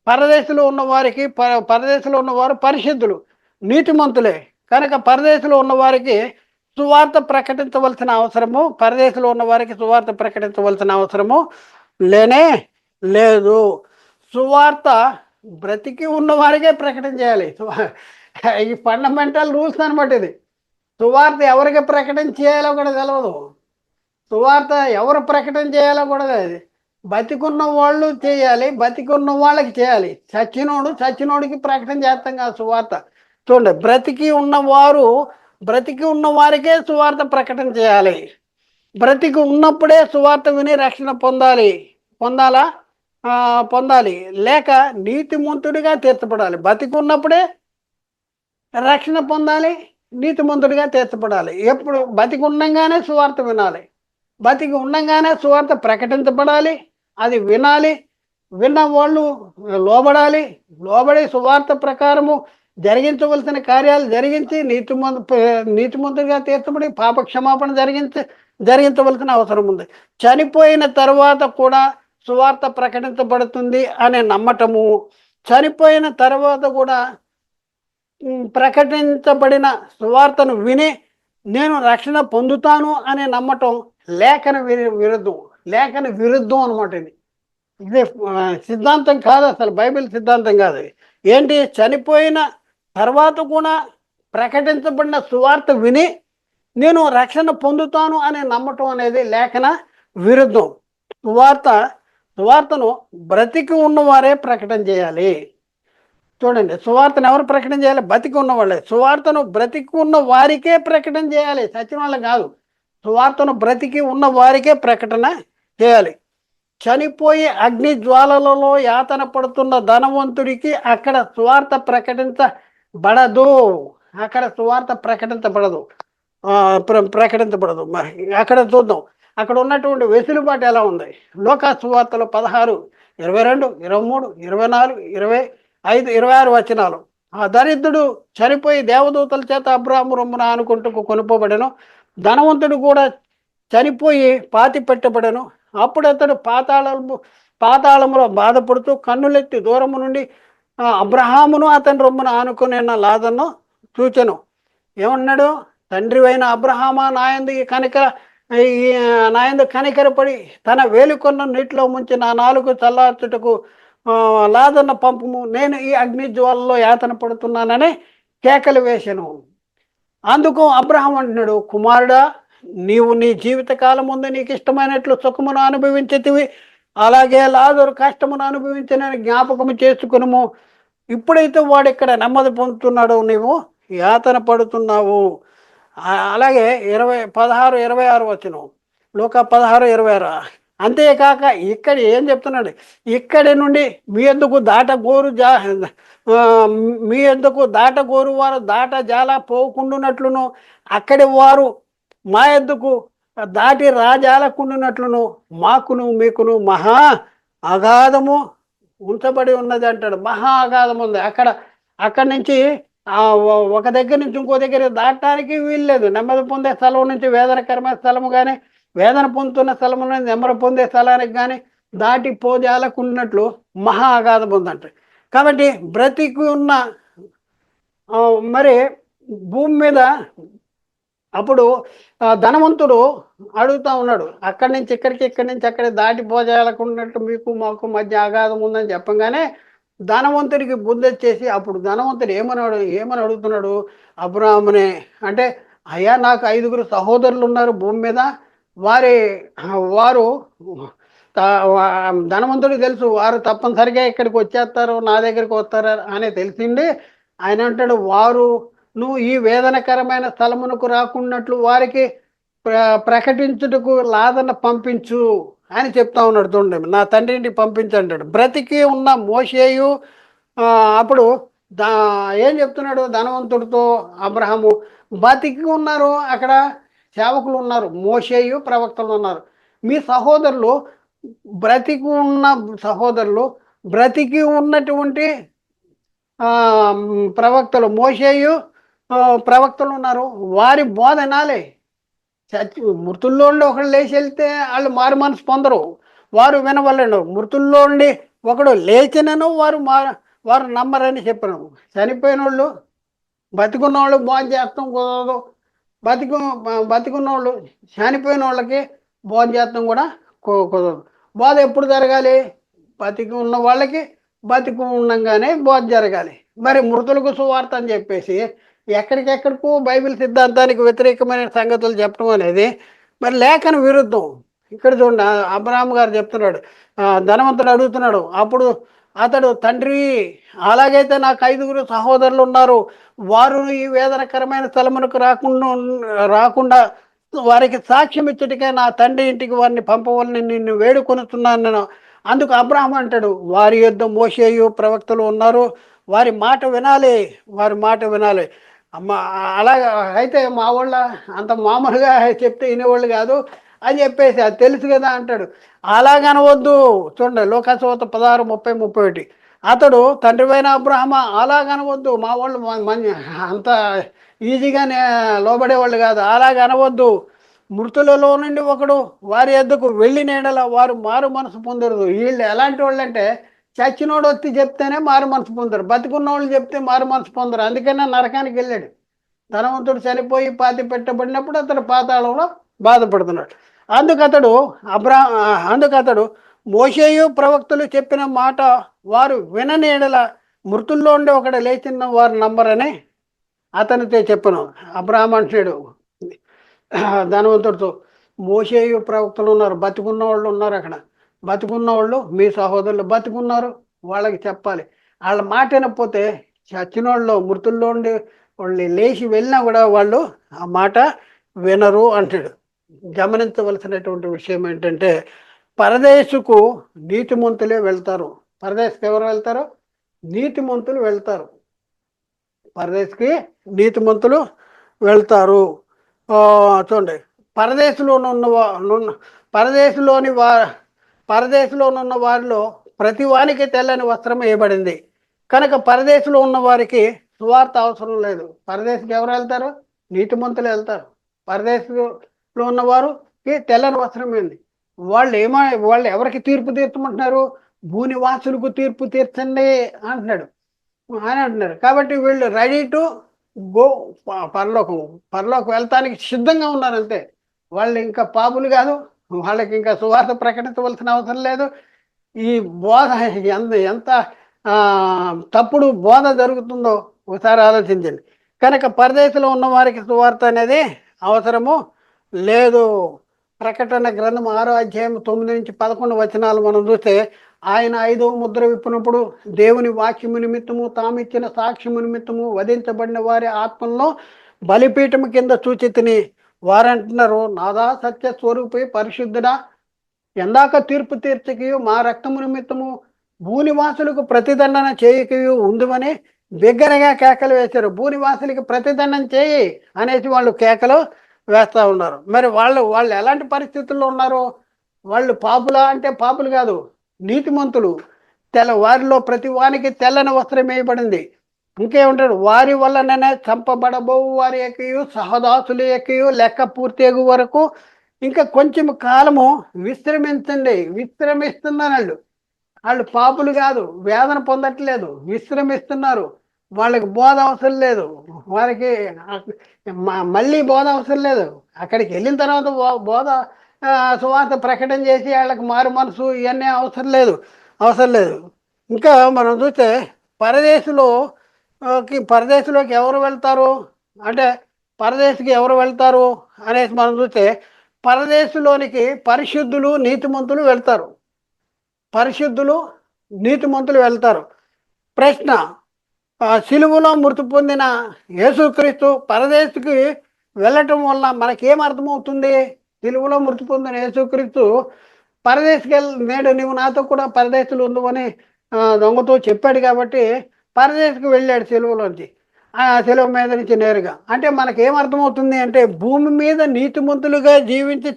పరదేశంలో ఉన్న ఉన్నవారు పరిశుద్ధులు, నీతిమంతులే. కనుక పరదేశంలో ఉన్న వారికి సువార్త ప్రకటించవలసిన అవసరము లేనే లేదు. సువార్త బ్రతికి ఉన్న వారికే ప్రకటన చేయాలి. ఈ ఫండమెంటల్ రూల్స్ అనమాట ఇది. సువార్త ఎవరికి ప్రకటన చేయాలో కూడా తెలియదు. సువార్త ఎవరు ప్రకటన చేయాలో కూడా తెలియదు. బతికున్న వాళ్ళు చేయాలి, బతికున్న వాళ్ళకి చేయాలి. చచ్చినోడికి ప్రకటన చేస్తాం కాదు సువార్త. చూడండి, బ్రతికి ఉన్న వారికే సువార్త ప్రకటన చేయాలి. బ్రతికి ఉన్నప్పుడే సువార్త విని రక్షణ పొందాలి, లేక నీతిమంతుడిగా తీర్చబడాలి. బతికి ఉన్నప్పుడే రక్షణ పొందాలి, నీతిమంతుడిగా తీర్చబడాలి. ఎప్పుడు? బతికి ఉండంగానే సువార్త వినాలి, బతికి ఉండంగానే సువార్త ప్రకటించబడాలి, అది వినాలి. విన్న వాళ్ళు లోబడి సువార్త ప్రకారము జరిగించవలసిన కార్యాలు జరిగించి నీతిమంతుడిగా తీర్చబడి పాప క్షమాపణ జరిగించవలసిన అవసరం ఉంది. చనిపోయిన తర్వాత కూడా సువార్త ప్రకటించబడుతుంది అనే నమ్మటము, చనిపోయిన తర్వాత కూడా ప్రకటించబడిన సువార్తను విని నేను రక్షణ పొందుతాను అనే నమ్మటం లేఖన విరుద్ధం అనమాట. ఇది సిద్ధాంతం కాదు, అసలు బైబిల్ సిద్ధాంతం కాదు. ఏంటి? చనిపోయిన తర్వాత కూడా ప్రకటించబడిన సువార్త విని నేను రక్షణ పొందుతాను అనే నమ్మటం అనేది లేఖన విరుద్ధం. సువార్తను బ్రతికి ఉన్నవారే ప్రకటన చేయాలి. చూడండి, సువార్తను ఎవరు ప్రకటన చేయాలి? బతికి ఉన్నవాళ్ళే. సువార్తను బ్రతికి ఉన్న వారికే ప్రకటన చేయాలి, చచ్చిన వాళ్ళకి కాదు. సువార్తను బ్రతికి ఉన్న వారికే ప్రకటన చేయాలి. చనిపోయి అగ్ని జ్వాలలలో యాతన పడుతున్న ధనవంతుడికి అక్కడ సువార్త ప్రకటించబడదు. అక్కడ చూద్దాం, అక్కడ ఉన్నటువంటి వెసులుబాటు ఎలా ఉంది. లోకా సువార్తలో 16, 22, 23, 24, 25, 26 వచనాలు. ఆ దరిద్రుడు చనిపోయి దేవదూతల చేత అబ్రాహాము రొమ్మున అనుకుంటూ కొనుక్కోబడెను. ధనవంతుడు కూడా చనిపోయి పాతి పెట్టబడెను. అప్పుడు అతడు పాతాళములో బాధపడుతూ కన్నులెత్తి దూరము నుండి అబ్రహామును అతని రొమ్మున ఆనుకుని లాజరును చూచెను. ఏమన్నాడు? తండ్రి అయిన అబ్రహామా నాయందు ఈ నాయందు కనికరపడి తన వేలుకొన్న నీటిలో ముంచి నా నాలుగు చల్లార్చుటకు లాదన్న పంపుము, నేను ఈ అగ్ని జ్వాలలో యాతన పడుతున్నానని కేకలు వేశాను. అందుకు అబ్రహాం అంటున్నాడు, కుమారుడా, నీవు నీ జీవితకాలం ముందు నీకు ఇష్టమైనట్లు సుఖమును అనుభవించేటివి, అలాగే లాజరు కష్టమును అనుభవించనని జ్ఞాపకము చేసుకునుము. ఇప్పుడైతే వాడు ఇక్కడ నెమ్మది పొందుతున్నాడు, నీవు యాతన పడుతున్నావు. అలాగే 16:26 వచనం, లూకా 16:26. అంతేకాక ఇక్కడ ఏం చెప్తున్నాడు, ఇక్కడి నుండి మీ ఎందుకు మీ ఎందుకు దాటగోరు వారు దాట జాల పోకుండునట్లును, అక్కడి వారు మా ఎందుకు దాటి రాజాలకుండునట్లును మాకును మీకును మహా అగాధము ఉంచబడి ఉన్నది అంటాడు. మహా అగాధం ఉంది అక్కడి నుంచి ఒక దగ్గర నుంచి ఇంకో దగ్గర దాటడానికి వీల్లేదు. నెమ్మది పొందే స్థలం నుంచి వేదనకరమైన స్థలము కానీ, వేదన పొందుతున్న స్థలము నుంచి నెమ్మది పొందే స్థలానికి కానీ దాటి పోజాలకున్నట్లు మహా అగాధం ఉందంట. కాబట్టి బ్రతికి ఉన్న మరి భూమి మీద అప్పుడు ధనవంతుడు అడుగుతా ఉన్నాడు, అక్కడి నుంచి ఇక్కడి నుంచి అక్కడికి దాటిపోజాలకున్నట్టు మీకు మాకు మధ్య అగాధం ఉందని చెప్పంగానే ధనవంతుడికి బుద్ధి వచ్చేసి అప్పుడు ధనవంతుడు ఏమని అడుగుతున్నాడు అబ్రాహామునే అంటే, అయ్యా నాకు 5 సహోదరులు ఉన్నారు భూమి మీద, వారు ధనవంతుడికి తెలుసు వారు తప్పనిసరిగా ఇక్కడికి వచ్చేస్తారు, నా దగ్గరికి వస్తారు అని తెలిసింది. ఆయన అంటాడు, నువ్వు ఈ వేదనకరమైన స్థలమునకు రాకున్నట్లు వారికి ప్రకటించుటకు లాదన పంపించు అని చెప్తా ఉన్నాడు. చూడండి, నా తండ్రిని పంపించంటాడు. బ్రతికి ఉన్న మోషేయు అప్పుడు ఏం చెప్తున్నాడు ధనవంతుడితో అబ్రహాము, బతికి ఉన్నారు, అక్కడ సేవకులు ఉన్నారు, మోషేయు ప్రవక్తలు ఉన్నారు. మీ సహోదరులు బ్రతికి ఉన్నటువంటి ప్రవక్తలు, మోషేయు ప్రవక్తలు ఉన్నారు, వారి బోధనాలే. మృతుల్లో ఉండి ఒకడు లేచి వెళ్తే వాళ్ళు మారు మనసు పొందరు, వారు వినవలను. మృతుల్లో ఉండి ఒకడు లేచినను వారు నమ్మరని చెప్పను. చనిపోయిన వాళ్ళు బతికున్న వాళ్ళు బోధ చేస్తాం కుదరదు, బతికున్న వాళ్ళు చనిపోయిన వాళ్ళకి బోధ చేస్తాం కూడా కుదరదు. బోధ ఎప్పుడు జరగాలి? బతికి ఉన్న వాళ్ళకి బతికి ఉండగానే బోధ జరగాలి. మరి మృతులకు సువార్త అని చెప్పేసి ఎక్కడికెక్కడికో బైబిల్ సిద్ధాంతానికి వ్యతిరేకమైన సంగతులు చెప్పడం అనేది మరి లేఖన విరుద్ధం. ఇక్కడ చూడండి, అబ్రహాం గారు చెప్తున్నాడు, ధనవంతుడు అడుగుతున్నాడు. అప్పుడు అతడు, తండ్రి, అలాగైతే నాకు 5 సహోదరులు ఉన్నారు, వారు ఈ వేదనకరమైన స్థలమునకు రాకుండా వారికి సాక్ష్యం ఇచ్చటికే నా తండ్రి ఇంటికి వారిని పంపవాలని నిన్ను వేడుకొనుతున్నాను నేను. అందుకు అబ్రహాం అంటాడు, వారి యొద్ద మోషేయు ప్రవక్తలు ఉన్నారు, వారి మాట వినాలి. అలాగా అయితే మా వాళ్ళ అంత మామూలుగా చెప్తే వినేవాళ్ళు కాదు అని చెప్పేసి, అది తెలుసు కదా అంటాడు. అలాగనవద్దు. చూడండి, లోకాసువార్త 16:30-31. అతడు, తండ్రివైన అబ్రహామా, అలాగనవద్దు, మా వాళ్ళు అంత ఈజీగానే లోబడేవాళ్ళు కాదు, అలాగనవద్దు. మృతులలో నుండి ఒకడు వారి యొద్దకు వెళ్ళి నేడల వారు మారు మనసు పొందరు. వీళ్ళు ఎలాంటి వాళ్ళు అంటే, చచ్చినోడు వచ్చి చెప్తేనే మారు మనసు పొందరు, బతికున్న వాళ్ళు చెప్తే మారు మనసు పొందరు. అందుకనే నరకానికి వెళ్ళాడు. ధనవంతుడు చనిపోయి పాతి పెట్టబడినప్పుడు అతడు పాతాళంలో బాధపడుతున్నాడు. అందుకతడు మోషేయు ప్రవక్తలు చెప్పిన మాట వారు విననేడల మృతుల్లో ఉండి ఒకడు లేచిన వారు నమ్మరని అతనితో చెప్పను. అబ్రహాం అంటున్నాడు ధనవంతుడితో, మోషేయు ప్రవక్తలు ఉన్నారు, బతికున్న వాళ్ళు ఉన్నారు, అక్కడ బతికున్న వాళ్ళు మీ సహోదరులు బతికున్నారు, వాళ్ళకి చెప్పాలి. వాళ్ళ మాట వినకపోతే చచ్చిన వాళ్ళు మృతుల్లో ఉండి వాళ్ళు లేచి వెళ్ళినా కూడా వాళ్ళు ఆ మాట వినరు అంటాడు. గమనించవలసినటువంటి విషయం ఏంటంటే, పరదేశుకు నీతిమంతులే వెళ్తారు. పరదేశకు ఎవరు వెళ్తారు? నీతిమంతులు వెళ్తారు. పరదేశకి నీతిమంతులు వెళ్తారు. చూడండి, పరదేశంలోనున్న వారిలో ప్రతి వానికి తెల్లని వస్త్రం వేయబడింది కనుక పరదేశంలో ఉన్న వారికి సువార్త అవసరం లేదు. పరదేశకి ఎవరు వెళ్తారు? నీతిమంతులు వెళ్తారు. పరదేశంలో ఉన్నవారుకి తెల్లని వస్త్రం ఏంది? వాళ్ళు ఎవరికి తీర్పు తీర్చమంటున్నారు? భూనివాసులకు తీర్పు తీర్చండి అంటున్నాడు. కాబట్టి వీళ్ళు రెడీ టు గో పరలోకం పరలోకం వెళ్తానికి సిద్ధంగా ఉన్నారు అంతే. వాళ్ళు ఇంకా పాపులు కాదు. వాళ్ళకి ఇంకా సువార్త ప్రకటించవలసిన అవసరం లేదు. ఈ బోధ ఎంత ఎంత తప్పుడు బోధ జరుగుతుందో ఒకసారి ఆలోచించండి. కనుక పరదేశంలో ఉన్న వారికి సువార్త అనేది అవసరము లేదు. ప్రకటన గ్రంథం 6వ అధ్యాయం 9 నుంచి 11 వచనాలు మనం చూస్తే, ఆయన 5వ ముద్ర విప్పినప్పుడు దేవుని వాక్యము నిమిత్తము తామిచ్చిన సాక్ష్యము నిమిత్తము వధించబడిన వారి ఆత్మల్లో బలిపీఠం కింద చూచితిని. వారంటున్నారు, నాదా సత్య స్వరూపి పరిశుద్ధుడా, ఎందాక తీర్పు తీర్చకయు మా రక్తము నిమిత్తము భూనివాసులకు ప్రతిదండన చేయకయు ఉందుమని బిగ్గరగా కేకలు వేశారు. భూనివాసులకి ప్రతిదండన చేయి అనేసి వాళ్ళు కేకలు వేస్తూ ఉన్నారు. మరి వాళ్ళు వాళ్ళు ఎలాంటి పరిస్థితుల్లో ఉన్నారు? వాళ్ళు పాపులా అంటే పాపులు కాదు, నీతిమంతులు. వారిలో ప్రతి వానికి తెల్లని వస్త్రం వేయబడింది. ఇంకేముంటాడు, వారి వల్లనే చంపబడబో వారి ఎక్కయు సహదాసులు ఎక్కయు లెక్క పూర్తి వరకు ఇంకా కొంచెం కాలము విశ్రమించండి. విశ్రమిస్తున్నారు వాళ్ళు. వాళ్ళు పాపులు కాదు, వేదన పొందట్లేదు, విశ్రమిస్తున్నారు. వాళ్ళకి బోధ అవసరం లేదు. వారికి మళ్ళీ బోధ అవసరం లేదు. అక్కడికి వెళ్ళిన తర్వాత బోధ సువార్త ప్రకటన చేసి వాళ్ళకి మారు మనసు ఇవన్నీ అవసరం లేదు. అవసరం లేదు. ఇంకా మనం చూస్తే పరదేశంలోకి ఎవరు వెళ్తారు అంటే, పరదేశికి ఎవరు వెళ్తారు అనేసి మనం చూస్తే, పరదేశంలోనికి పరిశుద్ధులు నీతిమంతులు వెళ్తారు. పరిశుద్ధులు నీతిమంతులు వెళ్తారు. ప్రశ్న, సిలువలో మృతి పొందిన యేసుక్రీస్తు పరదేశికి వెళ్ళటం వల్ల మనకేం అర్థమవుతుంది? సిలువలో మృతి పొందిన యేసుక్రీస్తు పరదేశికి నేడు నీవు నాతో కూడా పరదేశులు ఉందని దొంగతో చెప్పాడు కాబట్టి పరదేశికి వెళ్ళాడు సిలువలోంచి, ఆ సిలువ మీద నుంచి నేరుగా. అంటే మనకేం అర్థమవుతుంది అంటే, భూమి మీద నీతిమంతులుగా జీవించి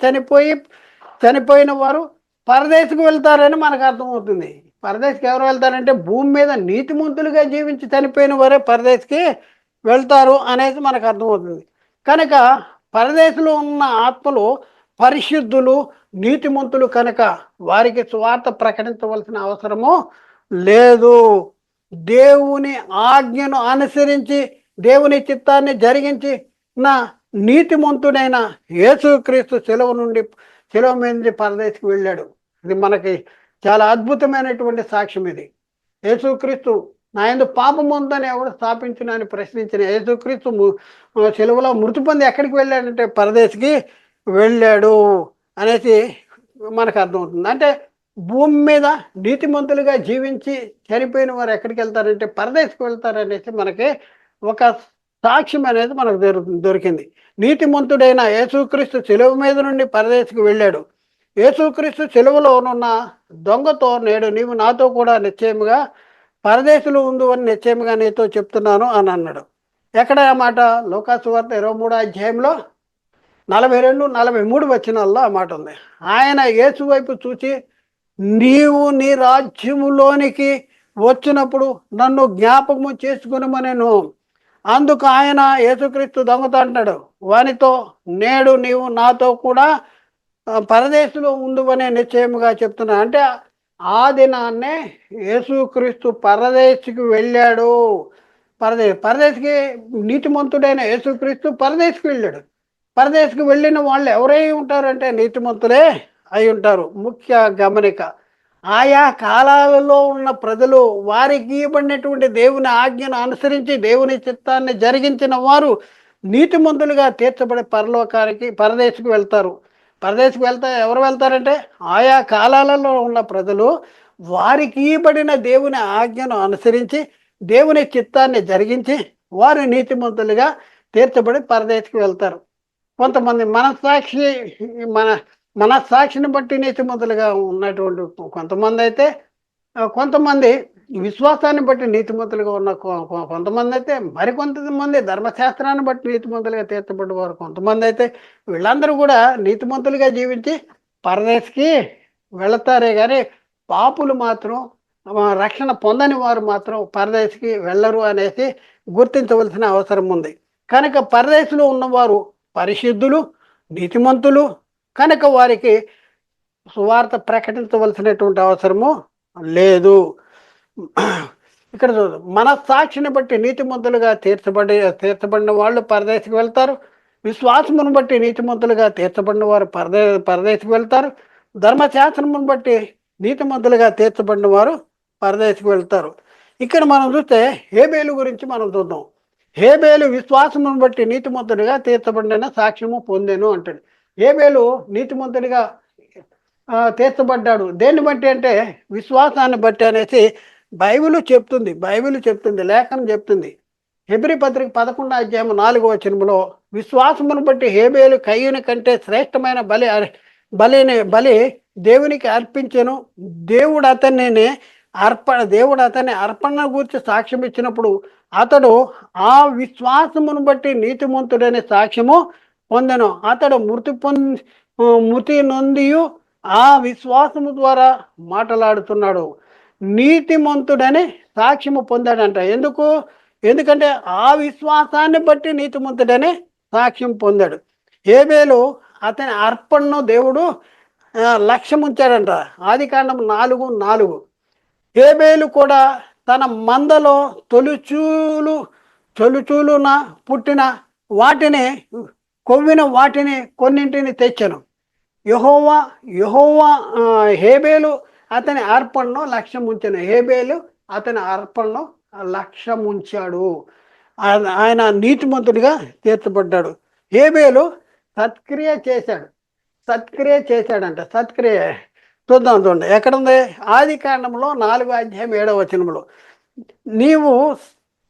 చనిపోయిన వారు పరదేశికి వెళ్తారని మనకు అర్థమవుతుంది. పరదేశికి ఎవరు వెళ్తారంటే, భూమి మీద నీతిమంతులుగా జీవించి చనిపోయిన వారే పరదేశికి వెళ్తారు అనేది మనకు అర్థమవుతుంది. కనుక పరదేశంలో ఉన్న ఆత్మలు పరిశుద్ధులు నీతిమంతులు కనుక వారికి స్వార్థ ప్రకటించవలసిన అవసరము లేదు. దేవుని ఆజ్ఞను అనుసరించి దేవుని చిత్తాన్ని జరిగించి నా నీతిమంతుడైన యేసుక్రీస్తు సెలవు మీద నుంచి పరదేశికి వెళ్ళాడు. ఇది మనకి చాలా అద్భుతమైనటువంటి సాక్ష్యం. ఇది యేసుక్రీస్తు నా యందు పాపం ఉందని ఎవడు స్థాపించిన అని ప్రశ్నించిన యేసుక్రీస్తు సెలవులో మృతి పొంది ఎక్కడికి వెళ్ళాడంటే పరదేశికి వెళ్ళాడు అనేసి మనకు అర్థమవుతుంది. అంటే భూమి మీద నీతిమంతులుగా జీవించి చనిపోయిన వారు ఎక్కడికి వెళ్తారంటే పరదేశికి వెళ్తారనేసి మనకి ఒక సాక్ష్యం అనేది మనకు దొరికింది. నీతిమంతుడైన యేసుక్రీస్తు సెలవు మీద నుండి పరదేశికి వెళ్ళాడు. యేసుక్రీస్తు సెలవులోనున్న దొంగతో నేడు నీవు నాతో కూడా నిశ్చయముగా పరదేశులు ఉండు అని నిశ్చయముగా నీతో చెప్తున్నాను అని అన్నాడు. ఎక్కడ ఆ మాట? లోకాసు వార్త 23వ అధ్యాయంలో 42-43 వచనాల్లో ఆ మాట ఉంది. ఆయన యేసు వైపు చూచి, నీవు నీ రాజ్యములోనికి వచ్చినప్పుడు నన్ను జ్ఞాపకము చేసుకునమనెను. అందుకు ఆయన యేసుక్రీస్తు దొంగతో అంటాడు, వానితో నేడు నీవు నాతో కూడా పరదేశంలో ఉండువనే నిశ్చయముగా చెప్తున్నా. అంటే ఆ దినాన్నే యేసుక్రీస్తు పరదేశికి వెళ్ళాడు. పరదేశికి నీతిమంతుడైన యేసుక్రీస్తు పరదేశికి వెళ్ళాడు. పరదేశికి వెళ్ళిన వాళ్ళు ఎవరై ఉంటారంటే నీతిమంతులే అయి ఉంటారు. ముఖ్య గమనిక, ఆయా కాలాలలో ఉన్న ప్రజలు వారికి ఇవ్వబడినటువంటి దేవుని ఆజ్ఞను అనుసరించి దేవుని చిత్తాన్ని జరిగించిన వారు నీతిమంతులుగా తీర్చబడే పరదేశికి వెళ్తారు. పరదేశికి ఎవరు వెళ్తారంటే, ఆయా కాలాలలో ఉన్న ప్రజలు వారికి ఇవ్వబడిన దేవుని ఆజ్ఞను అనుసరించి దేవుని చిత్తాన్ని జరిగించి వారు నీతిమంతులుగా తీర్చబడి పరదేశికి వెళ్తారు. కొంతమంది మనస్సాక్షిని బట్టి నీతిమంతులుగా ఉన్నటువంటి కొంతమంది అయితే, కొంతమంది విశ్వాసాన్ని బట్టి నీతిమంతులుగా ఉన్న కొంతమంది అయితే, మరికొంతమంది ధర్మశాస్త్రాన్ని బట్టి నీతిమంతులుగా తీర్చబడ్డవారు కొంతమంది అయితే, వీళ్ళందరూ కూడా నీతిమంతులుగా జీవించి పరదేశికి వెళతారే కానీ పాపులు మాత్రం, రక్షణ పొందని వారు మాత్రం పరదేశికి వెళ్ళరు అనేసి గుర్తించవలసిన అవసరం ఉంది. కనుక పరదేశంలో ఉన్నవారు పరిశుద్ధులు నీతిమంతులు కనుక వారికి సువార్త ప్రకటించవలసినటువంటి అవసరము లేదు. ఇక్కడ చూడు, మన సాక్షిని బట్టి నీతిమంతులుగా తీర్చబడిన వాళ్ళు పరదేశికి వెళ్తారు. విశ్వాసమును బట్టి నీతిమంతులుగా తీర్చబడిన వారు పరదేశికి వెళ్తారు. ధర్మశాస్త్రమును బట్టి నీతిమంతులుగా తీర్చబడిన వారు పరదేశికి వెళ్తారు. ఇక్కడ మనం చూస్తే హేబేలు గురించి మనం చూద్దాం. హేబేలు విశ్వాసమును బట్టి నీతిమంతుడిగా తీర్చబడిన సాక్ష్యము పొందాను అంటాడు. హేబేలు నీతిమంతుడిగా తీర్చబడ్డాడు. దేన్ని బట్టి అంటే విశ్వాసాన్ని బట్టి అనేసి బైబిల్ చెప్తుంది, లేఖనం చెప్తుంది. హెబ్రీ పత్రిక 11:4 విశ్వాసమును బట్టి హేబేలు కయ్యూని కంటే శ్రేష్టమైన బలి దేవునికి అర్పించెను. దేవుడు అతన్ని అర్పణ గురించి సాక్ష్యం ఇచ్చినప్పుడు అతడు ఆ విశ్వాసమును బట్టి నీతిమంతుడనే సాక్ష్యము పొందెను. అతడు మృతి నొందియు ఆ విశ్వాసము ద్వారా మాట్లాడుతున్నాడు. నీతిమంతుడని సాక్ష్యము పొందాడంట. ఎందుకంటే ఆ విశ్వాసాన్ని బట్టి నీతిమంతుడని సాక్ష్యం పొందాడు. హేబేలు అతని అర్పణను దేవుడు లక్ష్యం ఉంచాడంట. ఆదికాండం 4:4. హేబేలు కూడా తన మందలో తొలుచూలున పుట్టిన వాటిని కొవ్విన వాటిని కొన్నింటిని తెచ్చను. యెహోవా హేబేలు అతని అర్పణను లక్ష్యం ఉంచాను. హేబేలు అతని అర్పణను లక్ష్యం ఉంచాడు. ఆయన నీతిమంతుడిగా తీర్చబడ్డాడు. హేబేలు సత్క్రియ చేశాడంట. సత్క్రియ చూడండి ఎక్కడుంది? ఆదికాండంలో 4:7 నీవు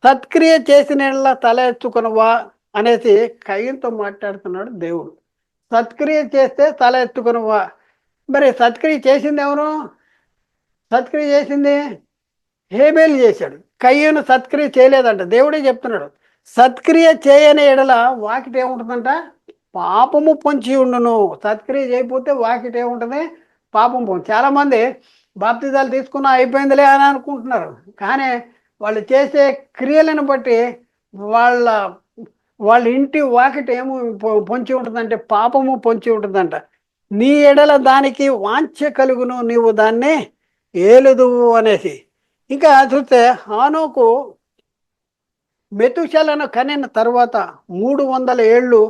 సత్క్రియ చేసిన తల ఎత్తుకునవా అనేసి కయ్యంతో మాట్లాడుతున్నాడు దేవుడు. సత్క్రియ చేస్తే తల ఎత్తుకునవా. మరి సత్క్రియ చేసింది ఎవరు? సత్క్రియ చేసింది హేబేలు చేశాడు. కయ్యను సత్క్రియ చేయలేదంట. దేవుడే చెప్తున్నాడు, సత్క్రియ చేయని ఎడల వాకిట ఏముంటుందంట? పాపము పొంచి ఉండును. సత్క్రియ చేయకపోతే వాకిట ఏముంటుంది? పాపం పొంచి. చాలామంది బాప్తిజాలు తీసుకున్నా అయిపోయిందిలే అని అనుకుంటున్నారు. కానీ వాళ్ళు చేసే క్రియలను బట్టి వాళ్ళ ఇంటి వాకిట ఏమో పొంచి ఉంటుందంటే పాపము పొంచి ఉంటుందంట. నీ ఎడల దానికి వాంఛ కలుగును, నీవు దాన్ని ఏలుదువు అనేసి. ఇంకా చూస్తే హానోకు మెతుషలను కనిన తర్వాత 300 ఏళ్ళు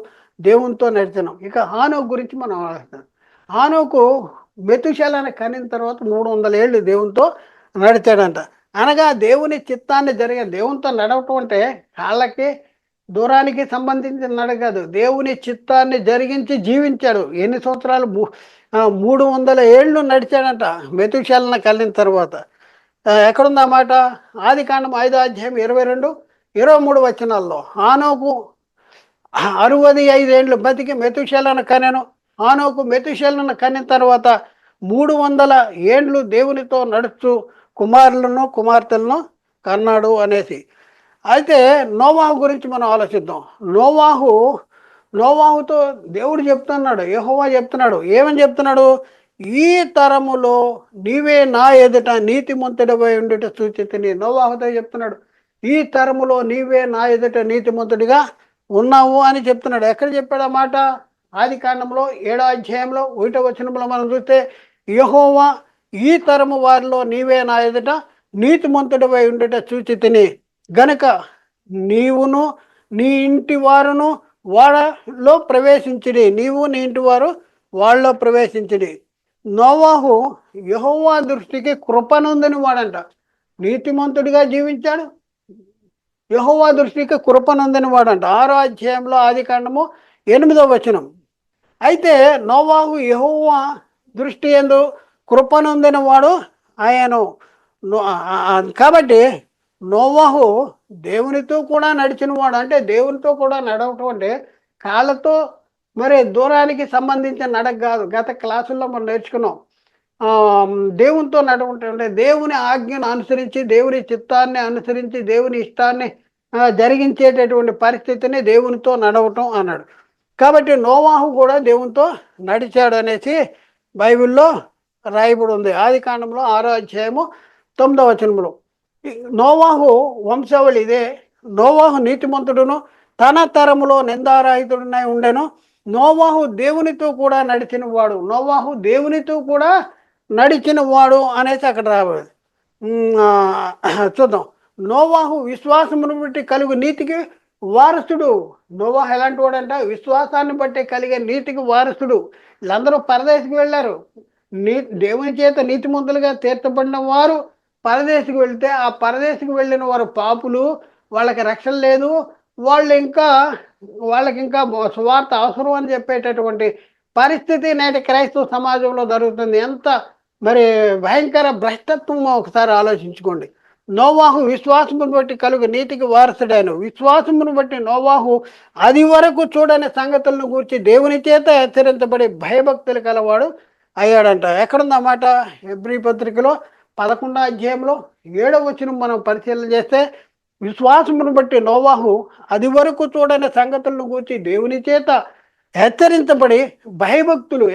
దేవునితో నడిచినాం. ఇక హానోకు గురించి మనం ఆలోచిస్తాం. హానోకు మెతుషలను కనిన తర్వాత 300 ఏళ్ళు దేవునితో నడిచాడంట. అనగా దేవుని చిత్తాన్ని దేవునితో నడవటం అంటే కాళ్ళకి దూరానికి సంబంధించిన నడగదు. దేవుని చిత్తాన్ని జరిగించి జీవించాడు. ఎన్ని సంవత్సరాలు? 300 ఏళ్ళు నడిచాడంట మెతుషలను కలిగిన తర్వాత. ఎక్కడుంది ఆ మాట? ఆదికాండం 5:22-23 హానోకు 65 ఏళ్ళు బతికి మెతుషలను కనెను. హానోకు మెతుషలను కనిన తర్వాత 300 ఏండ్లు దేవునితో నడుస్తూ కుమారులను కుమార్తెలను కన్నాడు అనేసి. అయితే నోవాహు గురించి మనం ఆలోచిద్దాం. నోవాహుతో దేవుడు చెప్తున్నాడు, యెహోవా చెప్తున్నాడు. ఏమని చెప్తున్నాడు? ఈ తరములో నీవే నా ఎదుట నీతిమంతుడిపై ఉండుట సూచితిని. నోవాహుతో చెప్తున్నాడు, ఈ తరములో నీవే నా ఎదుట నీతిమంతుడిగా ఉన్నావు అని చెప్తున్నాడు. ఎక్కడ చెప్పాడు ఆ మాట? ఆదికాండంలో 7:1 మనం చూస్తే, యెహోవా ఈ తరము వారిలో నీవే నా ఎదుట నీతిమంతుడిపై ఉండుట సూచితిని గనుక నీవును నీ ఇంటి వారును వాళ్ళలో ప్రవేశించిడి. నీవు నీ ఇంటి వారు వాళ్ళలో ప్రవేశించిడి. నోవాహు యెహోవా దృష్టికి కృపనొందని వాడంట. నీతిమంతుడిగా జీవించాడు, యెహోవా దృష్టికి కృపనొందని వాడంట. 6వ ఆదికాండము 8వ. అయితే నోవాహు యెహోవా దృష్టి యందు కృపనొందిన వాడు ఆయను. కాబట్టి నోవాహు దేవునితో కూడా నడిచిన వాడు. అంటే దేవునితో కూడా నడవటం అంటే కాళ్ళతో మరి దూరానికి సంబంధించిన నడక కాదు. గత క్లాసుల్లో మనం నేర్చుకున్నాం. దేవునితో నడవటం అంటే దేవుని ఆజ్ఞను అనుసరించి, దేవుని చిత్తాన్ని అనుసరించి, దేవుని ఇష్టాన్ని జరిగించేటటువంటి పరిస్థితిని దేవునితో నడవటం అన్నాడు. కాబట్టి నోవాహు కూడా దేవునితో నడిచాడు అనేసి బైబిల్లో రాయబడి ఉంది. ఆదికాండంలో 6:9 నోవాహు వంశావళి ఇదే. నోవాహు నీతిమంతుడును తన తరములో నిందారహితుడునై ఉండెను. నోవాహు దేవునితో కూడా నడిచిన వాడు అనేసి అక్కడ రాబోదు. చూద్దాం. నోవాహు విశ్వాసమును బట్టి కలుగు నీతికి వారసుడు. నోవాహు ఎలాంటి వాడంట? విశ్వాసాన్ని బట్టి కలిగే నీతికి వారసుడు. వీళ్ళందరూ పరదేశికి వెళ్ళారు. నీ దేవుని చేత నీతిమంతులుగా తీర్చబడిన వారు పరదేశికి వెళ్తే, ఆ పరదేశికి వెళ్ళిన వారు పాపులు, వాళ్ళకి రక్షణ లేదు, వాళ్ళు ఇంకా వాళ్ళకి ఇంకా సువార్త అవసరం అని చెప్పేటటువంటి పరిస్థితి నేటి క్రైస్తవ సమాజంలో జరుగుతుంది. ఎంత మరి భయంకర భ్రష్టత్వమో ఒకసారి ఆలోచించుకోండి. నోవాహు విశ్వాసమును బట్టి కలుగు నీతికి వారసుడైన. విశ్వాసమును బట్టి నోవాహు అది వరకు చూడని సంగతులను గూర్చి దేవుని చేత హెచ్చరించబడి భయభక్తులు కలవాడు అయ్యాడంట. ఎక్కడుందన్నమాట? హెబ్రీ పత్రికలో 11వ అధ్యాయంలో 7వ వచనం మనం పరిశీలన చేస్తే, విశ్వాసమును బట్టి నోవాహు అది వరకు చూడని సంగతులను గూర్చి దేవుని చేత హెచ్చరించబడి భయభక్తులు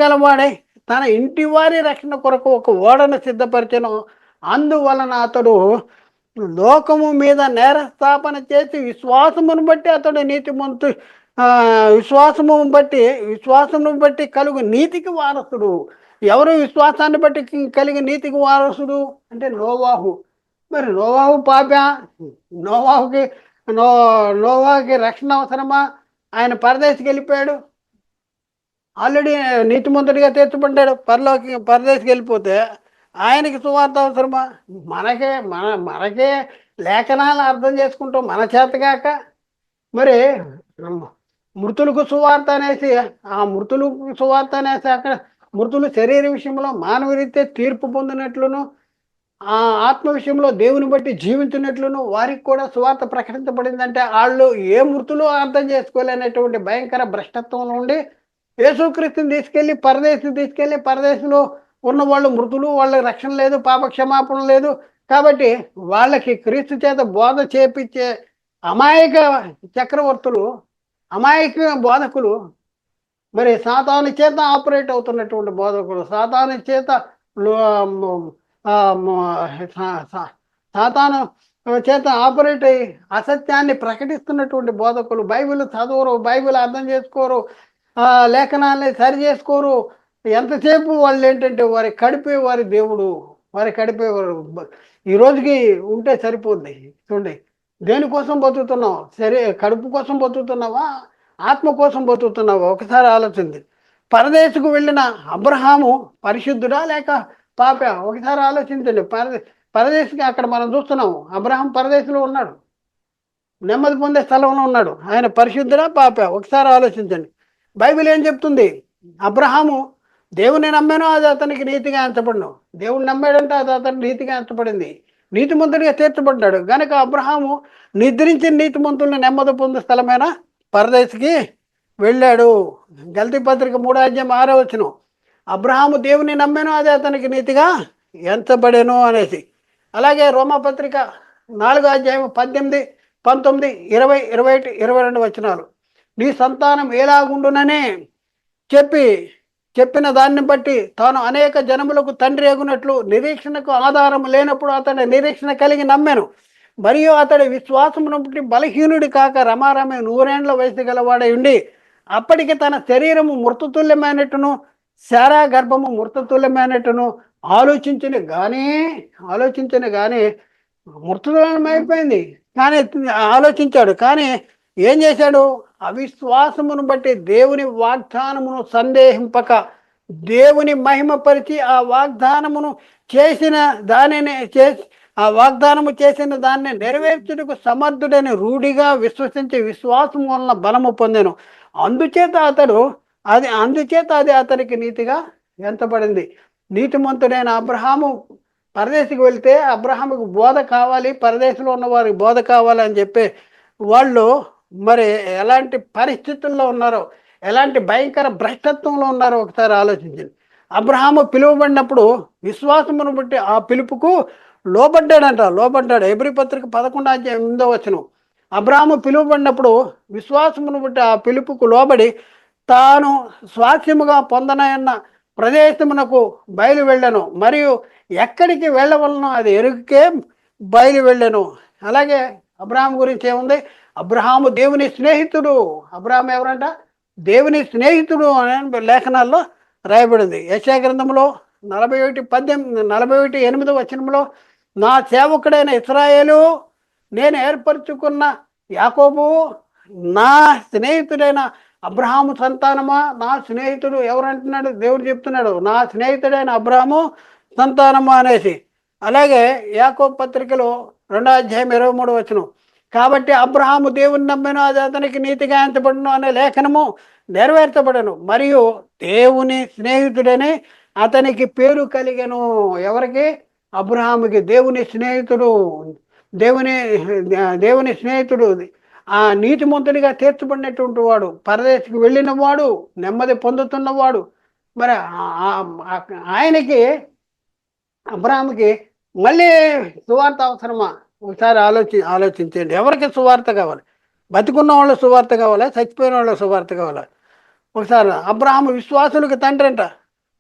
గలవాడై తన ఇంటి వారి రక్షణ కొరకు ఒక ఓడను సిద్ధపరిచెను. అందువలన అతడు లోకము మీద నేరస్థాపన చేసి విశ్వాసమును బట్టి అతడు నీతిమంతు విశ్వాసమును బట్టి కలుగు నీతికి వారసుడు. ఎవరు విశ్వాసాన్ని బట్టి కలిగి నీతికి వారసుడు అంటే నోవాహు. మరి నోవాహు పాప? నోవాహుకి నోవాహుకి రక్షణ అవసరమా? ఆయన పరదేశికి వెళ్ళిపోయాడు, ఆల్రెడీ నీతిమంతుడిగా తీర్చబడ్డాడు. పరదేశికి వెళ్ళిపోతే ఆయనకి సువార్త అవసరమా? మనకే లేఖనాలు అర్థం చేసుకుంటాం మన చేతగాక. మరి మృతులకు సువార్త అనేసి, ఆ మృతులకు సువార్త అనేసి అక్కడ మృతులు శరీర విషయంలో మానవరీత్యా తీర్పు పొందినట్లును, ఆ ఆత్మ విషయంలో దేవుని బట్టి జీవించినట్లును వారికి కూడా సువార్త ప్రకటించబడిందంటే వాళ్ళు ఏ మృతులు అర్థం చేసుకోలేనటువంటి భయంకర భ్రష్టత్వంలో ఉండి యేసుక్రీస్తుని తీసుకెళ్ళి పరదేశంలో ఉన్న వాళ్ళు మృతులు, వాళ్ళకి రక్షణ లేదు, పాప క్షమాపణ లేదు. కాబట్టి వాళ్ళకి క్రీస్తు చేత బోధ చేపించే అమాయక చక్రవర్తులు, అమాయక బోధకులు, మరి సాతాను చేత ఆపరేట్ అవుతున్నటువంటి బోధకులు, సాతాను చేత ఆపరేట్ అయ్యి అసత్యాన్ని ప్రకటిస్తున్నటువంటి బోధకులు, బైబిల్ చదవరు, బైబిల్ అర్థం చేసుకోరు, లేఖనాన్ని సరి చేసుకోరు. ఎంతసేపు వాళ్ళు ఏంటంటే వారి దేవుడు, వారు ఈ రోజుకి ఉంటే సరిపోద్ది. చూడండి, దేనికోసం బతుకుతున్నావు? సరే, కడుపు కోసం బతుకుతున్నావా, ఆత్మ కోసం బతుకుతున్నావా? ఒకసారి ఆలోచింది. పరదేశకు వెళ్ళిన అబ్రహాము పరిశుద్ధుడా లేక పాప? ఒకసారి ఆలోచించండి. పరదేశికి అక్కడ మనం చూస్తున్నాము, అబ్రహాం పరదేశంలో ఉన్నాడు, నెమ్మది పొందే స్థలంలో ఉన్నాడు. ఆయన పరిశుద్ధుడా పాప? ఒకసారి ఆలోచించండి. బైబిల్ ఏం చెప్తుంది? అబ్రహాము దేవుని నమ్మాను, అది అతనికి నీతిగా ఎంచబడిను. దేవుని నమ్మాడంటే అది అతనికి నీతిగా ఎంచబడింది, నీతిమంతుడిగా తీర్చబడ్డాడు. కనుక అబ్రహాము నిద్రించిన నీతిమంతుల్ని నెమ్మది పొందే స్థలమైన పరదేశికి వెళ్ళాడు. గల్తీ పత్రిక 3వ అధ్యాయం 6వ వచనం, అబ్రహాము దేవుని నమ్మాను, అది అతనికి నీతిగా ఎంచబడెను అనేసి. అలాగే రోమాపత్రిక 4వ అధ్యాయం 18, 19, 20, 21, 22 వచనాలు, నీ సంతానం ఎలాగుండుననే చెప్పిన దాన్ని బట్టి తాను అనేక జనములకు తండ్రి అగునట్లు నిరీక్షణకు ఆధారం లేనప్పుడు అతడు నిరీక్షణ కలిగి నమ్మాను. మరియు అతడి విశ్వాసమును బట్టి బలహీనుడి కాక రమారమే 100 ఏండ్ల వయసు గలవాడై ఉండి అప్పటికి తన శరీరము మృతతుల్యమైనట్టును శారా గర్భము మృతతుల్యమైనట్టును ఆలోచించిన కానీ మృతతుల్యమైపోయింది. కానీ ఆలోచించాడు, కానీ ఏం చేశాడు? అవిశ్వాసమును బట్టి దేవుని వాగ్దానమును సందేహింపక దేవుని మహిమపరిచి ఆ వాగ్దానము చేసిన దానిని నెరవేర్చుటకు సమర్థుడని రూఢిగా విశ్వసించి విశ్వాసం వలన బలము పొందెను. అందుచేత అది అతనికి నీతిగా ఎంతబడింది. నీతిమంతుడైన అబ్రహాము పరదేశికి వెళ్తే అబ్రహాముకు బోధ కావాలి, పరదేశంలో ఉన్న వారికి బోధ కావాలని చెప్పి వాళ్ళు మరి ఎలాంటి పరిస్థితుల్లో ఉన్నారో, ఎలాంటి భయంకర భ్రష్టత్వంలో ఉన్నారో ఒకసారి ఆలోచించండి. అబ్రహాము పిలువబడినప్పుడు విశ్వాసమును బట్టి ఆ పిలుపుకు లోబడ్డాడు. హెబ్రీ పత్రిక 11వ అధ్యాయం 8వ వచనం, అబ్రహాము పిలువబడినప్పుడు విశ్వాసమును బట్టి ఆ పిలుపుకు లోబడి తాను స్వాస్థ్యముగా పొందనన్న ప్రదేశమునకు బయలు వెళ్ళను, మరియు ఎక్కడికి వెళ్ళవలనో అది ఎరుకే బయలు వెళ్ళను. అలాగే అబ్రహాం గురించి ఏముంది? అబ్రహాము దేవుని స్నేహితుడు. అబ్రహాం ఎవరంట? దేవుని స్నేహితుడు అనే లేఖనాల్లో రాయబడింది. యెషయా గ్రంథంలో 41:8 వచనంలో నా సేవకుడైన ఇశ్రాయేలు, నేను ఏర్పరచుకున్న యాకోబు, నా స్నేహితుడైన అబ్రహాము సంతానమా. నా స్నేహితుడు ఎవరంటున్నాడు? దేవుడు చెప్తున్నాడు, నా స్నేహితుడైన అబ్రహాము సంతానమా అనేసి. అలాగే యాకోబు పత్రికలో 2:23 కాబట్టి అబ్రహాము దేవుని నమ్మెను, అది అతనికి నీతిగా ఎంచబడును అనే లేఖనము నెరవేర్చబడను, మరియు దేవుని స్నేహితుడని అతనికి పేరు కలిగను. ఎవరికి? అబ్రహాముకి. దేవుని స్నేహితుడు, దేవుని దేవుని స్నేహితుడు, ఆ నీతిమంతుడిగా తీర్చబడినటువంటి వాడు, పరదేశికి వెళ్ళిన వాడు, నెమ్మది పొందుతున్నవాడు. మరి ఆయనకి, అబ్రహాముకి మళ్ళీ సువార్త అవసరమా? ఒకసారి ఆలోచించండి. ఎవరికి సువార్త కావాలి? బతికున్న వాళ్ళ సువార్త కావాలా? చచ్చిపోయిన వాళ్ళ సువార్త కావాలా? ఒకసారి అబ్రహాము విశ్వాసులకు తండ్రి అంట.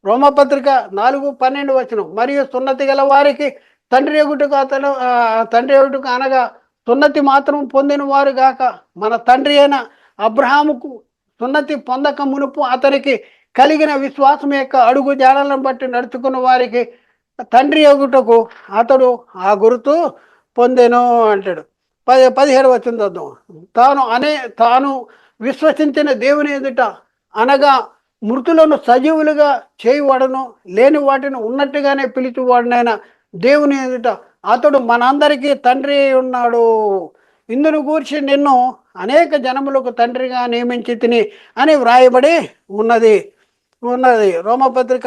రోమపత్రిక 4:12 మరియు సున్నతి గల వారికి తండ్రి ఎగుటకు అతను తండ్రి ఎగుటకు అనగా సున్నతి మాత్రం పొందిన వారు గాక మన తండ్రి అయిన అబ్రహాముకు సున్నతి పొందక మునుపు అతనికి కలిగిన విశ్వాసం యొక్క అడుగు జాడలను బట్టి నడుచుకున్న వారికి తండ్రి ఎగుటకు అతడు ఆ గుర్తు పొందెను అంటాడు. 17 చూద్దాం. తాను విశ్వసించిన దేవుని ఎదుట అనగా మృతులను సజీవులుగా చేయవాడను, లేని వాటిని ఉన్నట్టుగానే పిలిచేవాడినైనా దేవుని ఎదుట అతడు మనందరికీ తండ్రి ఉన్నాడు. ఇందును గూర్చి నిన్ను అనేక జనములకు తండ్రిగా నియమించి తిని అని వ్రాయబడి ఉన్నది. రోమపత్రిక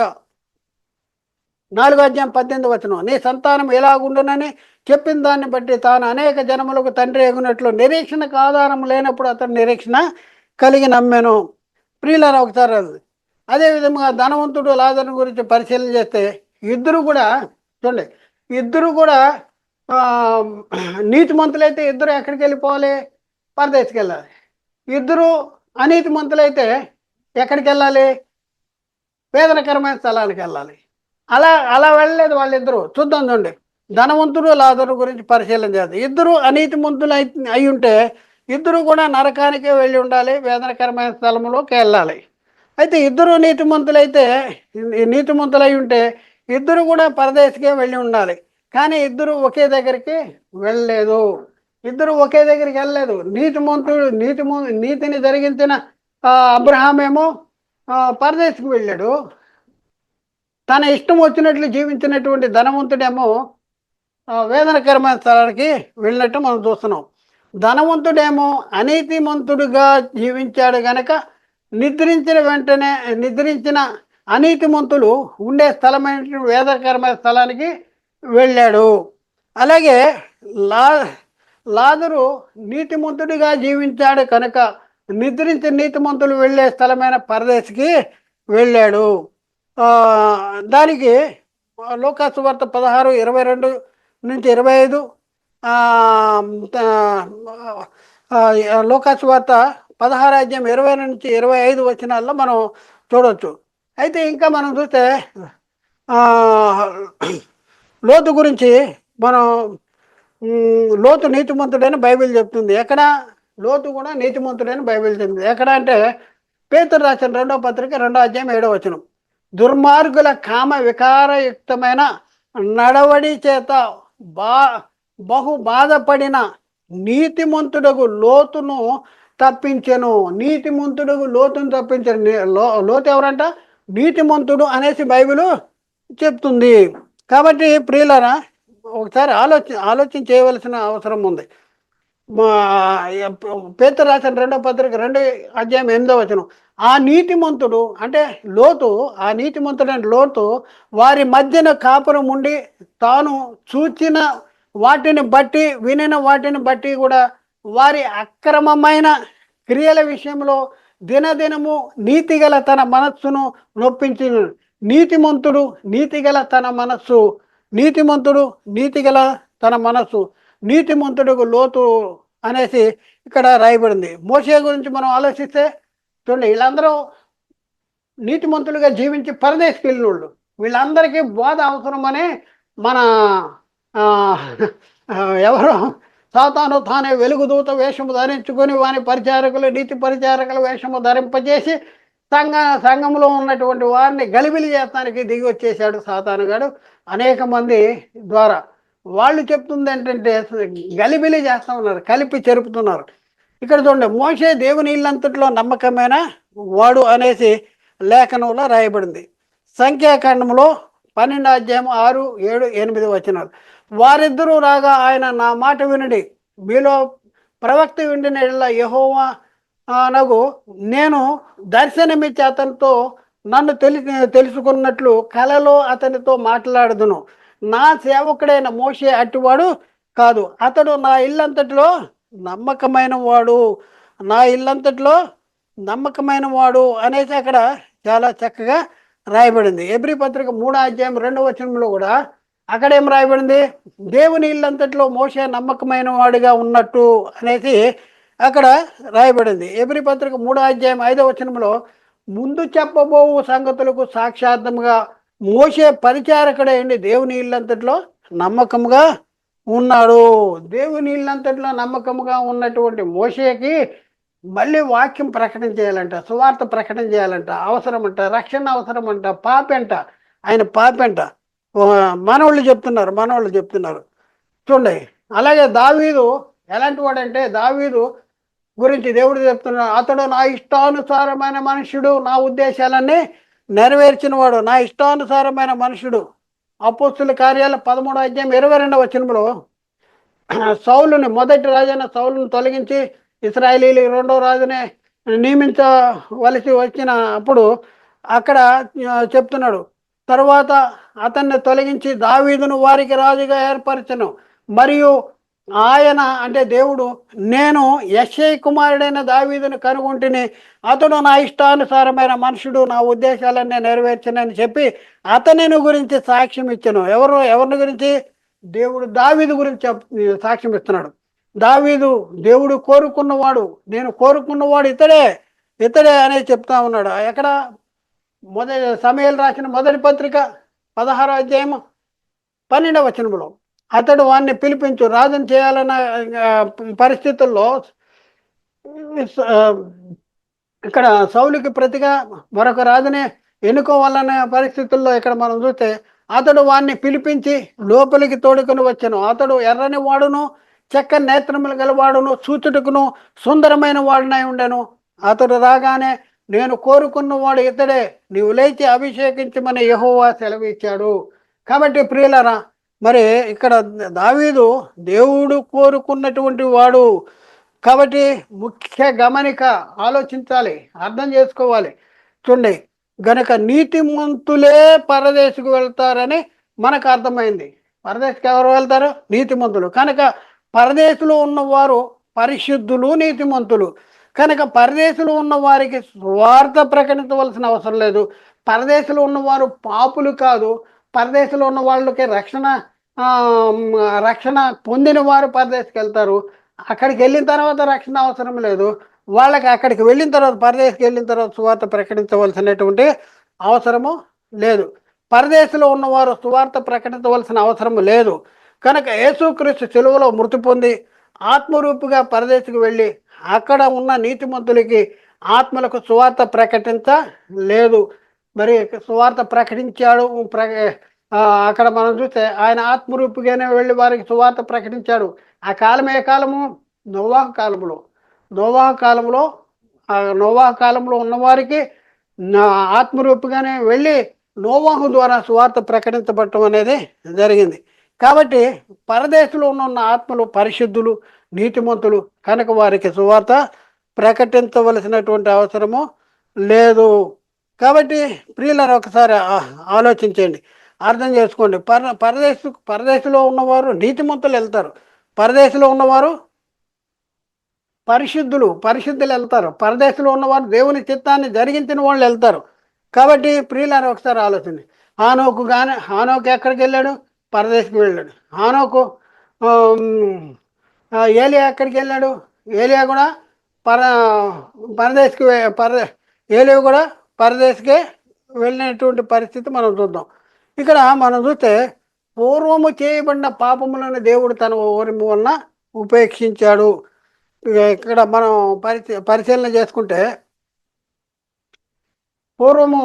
4:18 నీ సంతానం ఎలాగుండునని చెప్పిన దాన్ని బట్టి తాను అనేక జనములకు తండ్రి ఎగునట్లు నిరీక్షణకు ఆధారం లేనప్పుడు అతను నిరీక్షణ కలిగి నమ్మాను. ప్రియులారా, ఒకసారి అదేవిధంగా ధనవంతుడు లాజరు గురించి పరిశీలన చేస్తే ఇద్దరు కూడా చూడండి, ఇద్దరు కూడా నీతిమంతులైతే ఇద్దరు ఎక్కడికి వెళ్ళిపోవాలి? పరదేశికి వెళ్ళాలి. ఇద్దరు అనీతిమంతులైతే ఎక్కడికి వెళ్ళాలి? వేదనకరమైన స్థలానికి వెళ్ళాలి. అలా వెళ్ళలేదు వాళ్ళిద్దరూ. చూద్దాం, చూడండి. ధనవంతుడు లాజరు గురించి పరిశీలన చేద్దాం. ఇద్దరు అనీతిమంతులు అయి ఉంటే ఇద్దరు కూడా నరకానికే వెళ్ళి ఉండాలి, వేదనకరమైన స్థలంలోకి వెళ్ళాలి. అయితే ఇద్దరు నీతిమంతులై ఉంటే ఇద్దరు కూడా పరదేశికే వెళ్ళి ఉండాలి. కానీ ఇద్దరు ఒకే దగ్గరికి వెళ్ళలేదు. నీతిని జరిగించిన అబ్రహామేమో పరదేశికి వెళ్ళాడు. తన ఇష్టం వచ్చినట్లు జీవించినటువంటి ధనవంతుడేమో వేదనకరమైన స్థలానికి వెళ్ళినట్టు మనం చూస్తున్నాం. ధనవంతుడేమో అనీతిమంతుడుగా జీవించాడు గనక నిద్రించిన అనీతిమంతులు ఉండే స్థలమైన వేదనకరమైన స్థలానికి వెళ్ళాడు. అలాగే లాజరు నీతిమంతుడిగా జీవించాడు కనుక నిద్రించిన నీతిమంతులు వెళ్ళే స్థలమైన పరదేశికి వెళ్ళాడు. దానికి లూకా సువార్త 16:22-25, లూకా సువార్త 16:20-25 మనం చూడవచ్చు. అయితే ఇంకా మనం చూస్తే లోతు గురించి లోతు నీతిమంతుడని బైబిల్ చెప్తుంది. ఎక్కడ? లోతు కూడా నీతిమంతుడని బైబిల్ చెప్తుంది. ఎక్కడ అంటే పేతురు రాసిన 2వ పత్రిక 2:7 దుర్మార్గుల కామ వికారయుక్తమైన నడవడి చేత బహు బాధపడిన నీతిమంతుడకు లోతును తప్పించెను. లోతును తప్పించను. లోతు ఎవరంట? నీతిమంతుడు అనేసి బైబిల్ చెప్తుంది. కాబట్టి ప్రియులారా, ఒకసారి ఆలోచన చేయవలసిన అవసరం ఉంది. పేతురు రాసిన 2వ పత్రిక 2:8 ఆ నీతిమంతుడు అంటే లోతు, వారి మధ్యన కాపురం ఉండి తాను చూచిన వాటిని బట్టి వినిన వాటిని బట్టి కూడా వారి అక్రమమైన క్రియల విషయంలో దినదినము నీతిగల తన మనస్సును నొప్పించి నీతిమంతుడు నీతిగల తన మనస్సు నీతిమంతుడుకు లోతు అనేసి ఇక్కడ రాయబడింది. మోషే గురించి మనం ఆలోచిస్తే చూడండి, వీళ్ళందరూ నీతిమంతులుగా జీవించి పరదేశికి వెళ్ళినోళ్ళు. వీళ్ళందరికీ బోధ అవసరమని మన ఎవరు సాతాను తానే వెలుగుదూత వేషము ధరించుకొని వాని నీతి పరిచారకుల వేషము ధరింపజేసి సంఘంలో ఉన్నటువంటి వారిని గలిబిలి చేస్తానికి దిగి వచ్చేసాడు సాతాను గాడు అనేక మంది ద్వారా. వాళ్ళు చెప్తుంది ఏంటంటే గలిబిలి చేస్తా ఉన్నారు, కలిపి చెరుపుతున్నారు. ఇక్కడ చూడండి, మోషే దేవుని ఇల్లంతట్లో నమ్మకమైన వాడు అనేసి లేఖనంలో రాయబడింది. సంఖ్యాకాండంలో 12 అధ్యాయం 6, 7, 8 వచనాలు. వారిద్దరూ రాగా ఆయన నా మాట వినుడి, మీలో ప్రవక్త విండిన యెహోవా యెహోవా అనగు నేను దర్శనమిచ్చి అతనితో నన్ను తెలుసుకున్నట్లు కలలో అతనితో మాట్లాడుదును. నా సేవకుడైన మోషే అట్టివాడు కాదు, అతడు నా ఇల్లంతటిలో నమ్మకమైన వాడు, నా ఇల్లంతటిలో నమ్మకమైన వాడు అనేసి అక్కడ చాలా చక్కగా రాయబడింది. ఎబ్రీ పత్రిక 3వ అధ్యాయం 2వ వచనంలో కూడా అక్కడ ఏం రాయబడింది, దేవుని ఇల్లంతటిలో మోషే నమ్మకమైన వాడిగా ఉన్నట్టు అనేసి అక్కడ రాయబడింది. ఎబ్రీ పత్రిక 3వ అధ్యాయం 5వ వచనంలో ముందు చెప్పబోవు సంగతులకు సాక్షాత్ముగా మోషే పరిచారకుడైంది దేవుని ఇల్లంతటిలో నమ్మకముగా ఉన్నాడు. దేవుని ఇల్లంతటిలో నమ్మకముగా ఉన్నటువంటి మోషేకి మళ్ళీ వాక్యం ప్రకటన చేయాలంట, సువార్త ప్రకటన చేయాలంట, అవసరమంట, రక్షణ అవసరమంట, పాపంట, ఆయన పాపంట. మనవాళ్ళు చెప్తున్నారు చూడండి. అలాగే దావీదు ఎలాంటి వాడంటే, దావీదు గురించి దేవుడు చెప్తున్నాడు, అతడు నా ఇష్టానుసారమైన మనుషుడు, నా ఉద్దేశాలన్నీ నెరవేర్చిన వాడు, నా ఇష్టానుసారమైన మనుషుడు. అపోస్తుల కార్యాలు 13వ అధ్యాయం 22వ వచనంలో సౌలుని, మొదటి రాజైన సౌలుని తొలగించి ఇశ్రాయేలీలు రెండో రాజునే నియమించవలసి వచ్చిన అప్పుడు అక్కడ చెప్తున్నాడు, తరువాత అతన్ని తొలగించి దావీదును వారికి రాజుగా ఏర్పరచను, మరియు ఆయన అంటే దేవుడు, నేను యెష్షై కుమారుడైన దావీదును కనుగొంటిని, అతడు నా ఇష్టానుసారమైన మనుషుడు, నా ఉద్దేశాలన్నీ నెరవేర్చనని చెప్పి అతనిని గురించి సాక్ష్యం ఇచ్చాను. ఎవరిని గురించి? దేవుడు దావీదు గురించి సాక్ష్యం ఇస్తున్నాడు. దావీదు దేవుడు కోరుకున్నవాడు, నేను కోరుకున్నవాడు ఇతడే అనేది చెప్తా ఉన్నాడు. ఎక్కడ? సమూయేలు రాసిన మొదటి పత్రిక 16వ అధ్యాయం 12వ వచనంలో అతడు వాడిని పిలిపించు, రాజును చేయాలన్న పరిస్థితుల్లో ఇక్కడ సౌలుకి ప్రతిగా మరొక రాజునే ఎన్నుకోవాలనే పరిస్థితుల్లో ఇక్కడ మనం చూస్తే అతడు వాడిని పిలిపించి లోపలికి తోడుకొని వచ్చాను. అతడు ఎర్రని వాడును, చక్కని నేత్రములు గలవాడును, చూచుటకును సుందరమైన వాడినై ఉండెను. అతడు రాగానే నేను కోరుకున్నవాడు ఇతడే, నీవు లేచి అభిషేకించమని యెహోవా సెలవిచ్చాడు. కాబట్టి ప్రియులారా, మరి ఇక్కడ దావీదు దేవుడు కోరుకున్నటువంటి వాడు. కాబట్టి ముఖ్య గమనిక ఆలోచించాలి, అర్థం చేసుకోవాలి. చూడండి, గనక నీతిమంతులే పరదేశకు వెళ్తారని మనకు అర్థమైంది. పరదేశకు ఎవరు వెళ్తారు? నీతిమంతులు. కనుక పరదేశంలో ఉన్నవారు పరిశుద్ధులు, నీతిమంతులు. కనుక పరదేశంలో ఉన్న వారికి స్వార్థ ప్రకటించవలసిన అవసరం లేదు. పరదేశంలో ఉన్నవారు పాపులు కాదు. పరదేశంలో ఉన్న వాళ్ళకి రక్షణ పొందిన వారు పరదేశకు వెళ్తారు. అక్కడికి వెళ్ళిన తర్వాత రక్షణ అవసరం లేదు. వాళ్ళకి అక్కడికి వెళ్ళిన తర్వాత, పరదేశకి వెళ్ళిన తర్వాత సువార్త ప్రకటించవలసినటువంటి అవసరము లేదు. పరదేశంలో ఉన్నవారు సువార్త ప్రకటించవలసిన అవసరం లేదు. కనుక యేసుక్రీస్తు సిలువలో మృతి పొంది ఆత్మరూపుగా పరదేశకు వెళ్ళి అక్కడ ఉన్న నీతిమంతులకి ఆత్మలకు సువార్త ప్రకటించలేదు. మరి సువార్త ప్రకటించాడు. అక్కడ మనం చూస్తే ఆయన ఆత్మరూపుగానే వెళ్ళి వారికి సువార్త ప్రకటించాడు. ఆ కాలం ఏ కాలము? నోవాహు కాలంలో. నోవాహు కాలంలో ఉన్నవారికి ఆత్మరూపుగానే వెళ్ళి నోవాహు ద్వారా సువార్త ప్రకటించబడటం అనేది జరిగింది. కాబట్టి పరదేశంలో ఉన్న ఆత్మలు పరిశుద్ధులు, నీతిమంతులు. కనుక వారికి సువార్త ప్రకటించవలసినటువంటి అవసరము లేదు. కాబట్టి ప్రియులారా, ఒకసారి ఆలోచించండి, అర్థం చేసుకోండి. పరదేశంలో ఉన్నవారు నీతిమంతులు వెళ్తారు. పరదేశంలో ఉన్నవారు పరిశుద్ధులు వెళ్తారు. పరదేశంలో ఉన్నవారు దేవుని చిత్తాన్ని జరిగించిన వాళ్ళు వెళ్తారు. కాబట్టి ప్రియులారా, ఒకసారి ఆలోచన. హానోకు ఎక్కడికి వెళ్ళాడు? పరదేశకు వెళ్ళాడు. హానోకు ఏలియా ఎక్కడికి వెళ్ళాడు? ఏలియా కూడా ఏలియా కూడా పరదేశకే వెళ్ళినటువంటి పరిస్థితి మనం చూద్దాం. ఇక్కడ మనం చూస్తే పూర్వము చేయబడిన పాపములను దేవుడు తన ఓరిమి వలన ఉపేక్షించాడు. ఇక్కడ మనం పరిశీలన చేసుకుంటే పూర్వము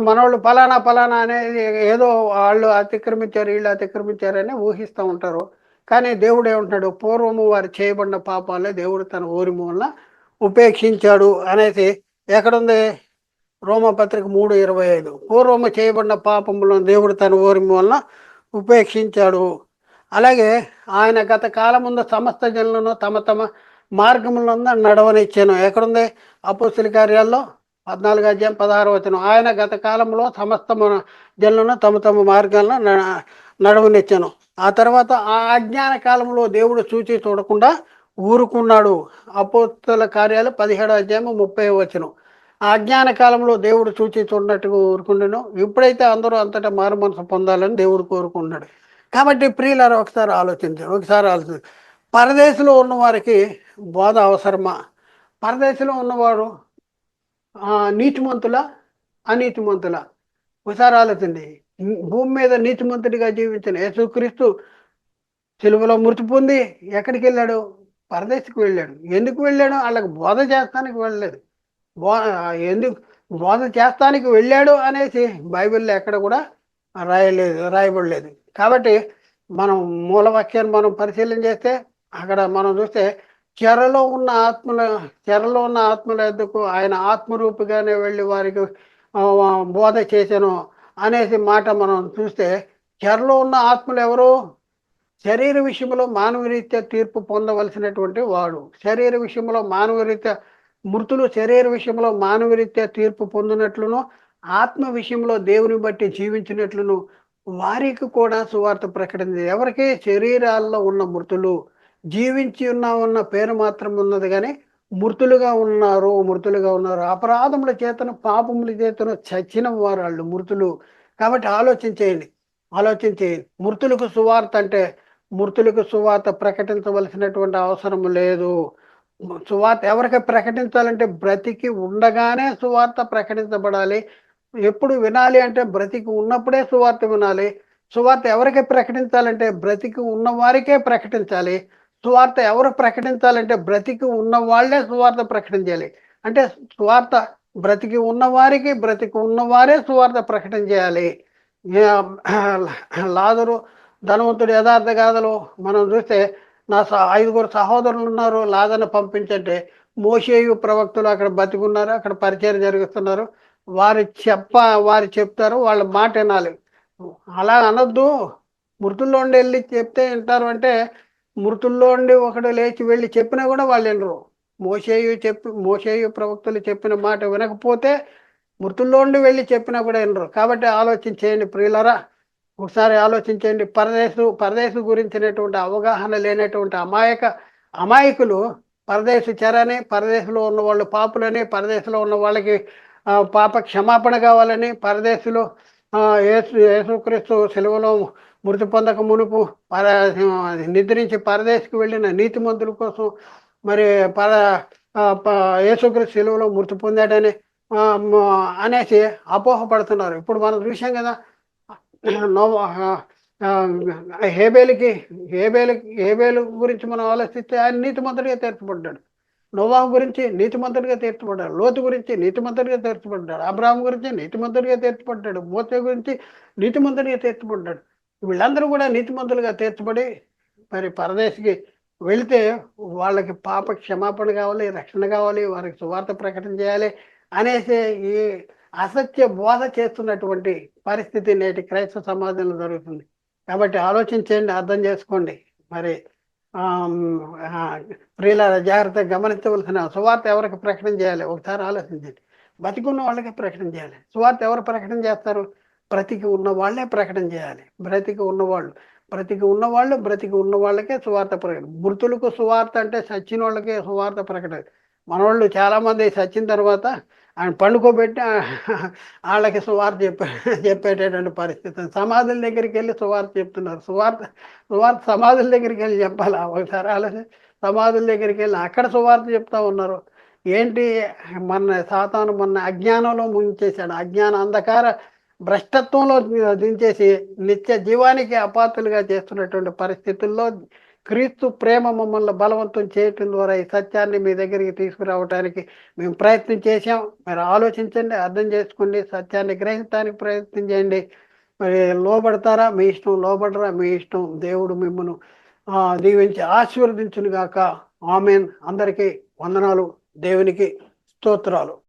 మనోళ్ళు ఫలానా ఫలానా అనేది ఏదో వాళ్ళు అతిక్రమించారు, వీళ్ళు అతిక్రమించారని ఊహిస్తూ ఉంటారు. కానీ దేవుడు ఏమంటున్నాడు, పూర్వము వారు చేయబడిన పాపాలే దేవుడు తన ఊరిమి వలన ఉపేక్షించాడు అనేసి ఎక్కడుంది? రోమపత్రిక 3:25. పూర్వము చేయబడిన పాపములను దేవుడు తన ఊరిమి వలన ఉపేక్షించాడు. అలాగే ఆయన గత కాలముందు సమస్త జనులను తమ తమ మార్గములందు నడవనిచ్చాను. ఎక్కడుంది? అపోస్తుల కార్యాల్లో 14 అధ్యాయం 16 వచనం. ఆయన గత కాలంలో సమస్త జనులను తమ తమ మార్గాలను నడవనిచ్చాను. ఆ తర్వాత ఆ అజ్ఞాన కాలంలో దేవుడు చూచి చూడకుండా ఊరుకున్నాడు. అపోస్తుల కార్యాలు 17 అధ్యాయం 30 వచనం. ఆ అజ్ఞాన కాలంలో దేవుడు చూచి చూడనట్టుగా ఊరుకుండాను. ఇప్పుడైతే అందరూ అంతటా మారు మనసు పొందాలని దేవుడు కోరుకున్నాడు. కాబట్టి ప్రియులారా ఒకసారి ఆలోచించండి. పరదేశంలో ఉన్న వారికి బోధ అవసరమా? పరదేశంలో ఉన్నవాడు నీతిమంతుల అనీతిమంతుల? ఒకసారి ఆలోచండి. భూమి మీద నీతిమంతుడిగా జీవించిన యేసుక్రీస్తు సిలువలో మృతి పొంది ఎక్కడికి వెళ్ళాడు? పరదేశకు వెళ్ళాడు. ఎందుకు వెళ్ళాడు? వాళ్ళకి బోధ చేస్తానికి వెళ్ళలేదు. బో ఎందుకు బోధ చేస్తానికి వెళ్ళాడు అనేసి బైబిల్లో ఎక్కడ కూడా రాయబడలేదు. కాబట్టి మనం మూలవాక్యాన్ని మనం పరిశీలన చేస్తే అక్కడ మనం చూస్తే చెరలో ఉన్న ఆత్మల ఎద్దుకు ఆయన ఆత్మరూపిగానే వెళ్ళి వారికి బోధ చేశాను అనేసి మాట మనం చూస్తే, చెరలో ఉన్న ఆత్మలు ఎవరు? శరీర విషయంలో మానవరీత్యా తీర్పు పొందవలసినటువంటి వాడు. శరీర విషయంలో మానవరీత్యా మృతులు శరీర విషయంలో మానవరీత్యా తీర్పు పొందినట్లును, ఆత్మ విషయంలో దేవుని బట్టి జీవించినట్లును వారికి కూడా సువార్త ప్రకటించింది. ఎవరికి? శరీరాల్లో ఉన్న మృతులు. జీవించి ఉన్న పేరు మాత్రం ఉన్నది కానీ మృతులుగా ఉన్నారు. అపరాధముల చేతను పాపముల చేతను చచ్చిన వారు వాళ్ళు మృతులు. కాబట్టి ఆలోచించేయండి. మృతులకు సువార్త ప్రకటించవలసినటువంటి అవసరం లేదు. సువార్త ఎవరికి ప్రకటించాలంటే బ్రతికి ఉండగానే సువార్త ప్రకటించబడాలి. ఎప్పుడు వినాలి అంటే బ్రతికి ఉన్నప్పుడే సువార్త వినాలి. సువార్త ఎవరికి ప్రకటించాలంటే బ్రతికి ఉన్న వారికే ప్రకటించాలి. సువార్త ఎవరు ప్రకటించాలంటే బ్రతికి ఉన్న వాళ్ళే సువార్త ప్రకటించాలి. అంటే సువార్త బ్రతికి ఉన్నవారే సువార్త ప్రకటన చేయాలి. లాజరు ధనవంతుడు యథార్థ గాథలో మనం చూస్తే, నా 5 సహోదరులు ఉన్నారు, లాజర్ని పంపించంటే మోషేయు ప్రవక్తలు అక్కడ బతికున్నారు, అక్కడ పరిచయం జరుగుతున్నారు. వారు చెప్తారు, వాళ్ళ మాట వినాలి. అలా అనొద్దు. మృతుల్లో ఉండి వెళ్ళి చెప్తే వింటారు అంటే, మృతుల్లో ఉండి ఒకడు లేచి వెళ్ళి చెప్పినా కూడా వాళ్ళు వినరు. మోషేయు ప్రవక్తలు చెప్పిన మాట వినకపోతే మృతుల్లో ఉండి వెళ్ళి చెప్పినా కూడా వినరు. కాబట్టి ఆలోచించేయండి ప్రియులరా, ఒకసారి ఆలోచించండి. పరదేశం గురించినటువంటి అవగాహన లేనటువంటి అమాయకులు పరదేశ చెరని, పరదేశంలో ఉన్న వాళ్ళు పాపులని, పరదేశంలో ఉన్న వాళ్ళకి పాప క్షమాపణ కావాలని, పరదేశంలో యేసుక్రీస్తు సెలవులో మృతి పొందక మునుపు నిద్రించి పరదేశకు వెళ్ళిన నీతిమంతుల కోసం మరి యేసుక్రీస్తు సెలవులో మృతి పొందాడని అనేసి అపోహపడుతున్నారు. ఇప్పుడు మనం చూసాం కదా, హేబేలు గురించి మనం ఆలోచిస్తే ఆయన నీతిమంతుడిగా తీర్చబడ్డాడు. నోవాహు గురించి నీతిమంతుడిగా తీర్చబడ్డాడు. లోతు గురించి నీతిమంతుడిగా తీర్చబడ్డాడు. అబ్రాహాం గురించి నీతిమంతుడిగా తీర్చబడ్డాడు. మోసే గురించి నీతిమంతుడిగా తీర్చబడ్డాడు. వీళ్ళందరూ కూడా నీతిమంతులుగా తీర్చబడి మరి పరదేశికి వెళితే వాళ్ళకి పాప క్షమాపణ కావాలి, రక్షణ కావాలి, వారికి సువార్త ప్రకటన చేయాలి అనేసి ఈ అసత్య బోధ చేస్తున్నటువంటి పరిస్థితి నేటి క్రైస్తవ సమాజంలో జరుగుతుంది. కాబట్టి ఆలోచించండి, అర్థం చేసుకోండి. మరి ప్రియులార జాగ్రత్తగా గమనించవలసిన, సువార్త ఎవరికి ప్రకటన చేయాలి? ఒకసారి ఆలోచించండి. బతికున్న వాళ్ళకి ప్రకటన చేయాలి. సువార్త ఎవరు ప్రకటన చేస్తారు? బ్రతికి ఉన్న వాళ్ళే ప్రకటన చేయాలి. బ్రతికి ఉన్న వాళ్ళకే సువార్త ప్రకటన. మృతులకు సువార్త అంటే చచ్చిన వాళ్ళకే సువార్త ప్రకటన. మనవాళ్ళు చాలామంది చచ్చిన తర్వాత ఆయన పండుకోబెట్టి వాళ్ళకి సువార్త చెప్పేటటువంటి పరిస్థితి. సమాధుల దగ్గరికి వెళ్ళి సువార్త చెప్తున్నారు. సువార్త సమాధుల దగ్గరికి వెళ్ళి చెప్పాలి. ఒకసారి ఆలోచన, సమాధుల దగ్గరికి వెళ్ళి అక్కడ సువార్త చెప్తా ఉన్నారు. ఏంటి? సాతాను అజ్ఞానంలో ముంచేశాడు. అజ్ఞాన అంధకార భ్రష్టత్వంలో దించేసి నిత్య జీవానికి అపాత్రులుగా చేస్తున్నటువంటి పరిస్థితుల్లో క్రీస్తు ప్రేమ మమ్మల్ని బలవంతం చేయటం ద్వారా ఈ సత్యాన్ని మీ దగ్గరికి తీసుకురావడానికి మేము ప్రయత్నం చేశాం. మీరు ఆలోచించండి, అర్థం చేసుకోండి, సత్యాన్ని గ్రహించడానికి ప్రయత్నం చేయండి. మరి లోబడతారా మీ ఇష్టం, లోబడరా మీ ఇష్టం. దేవుడు మిమ్మల్ని దీవించి ఆశీర్వదించును గాక. ఆమెన్. అందరికీ వందనాలు. దేవునికి స్తోత్రాలు.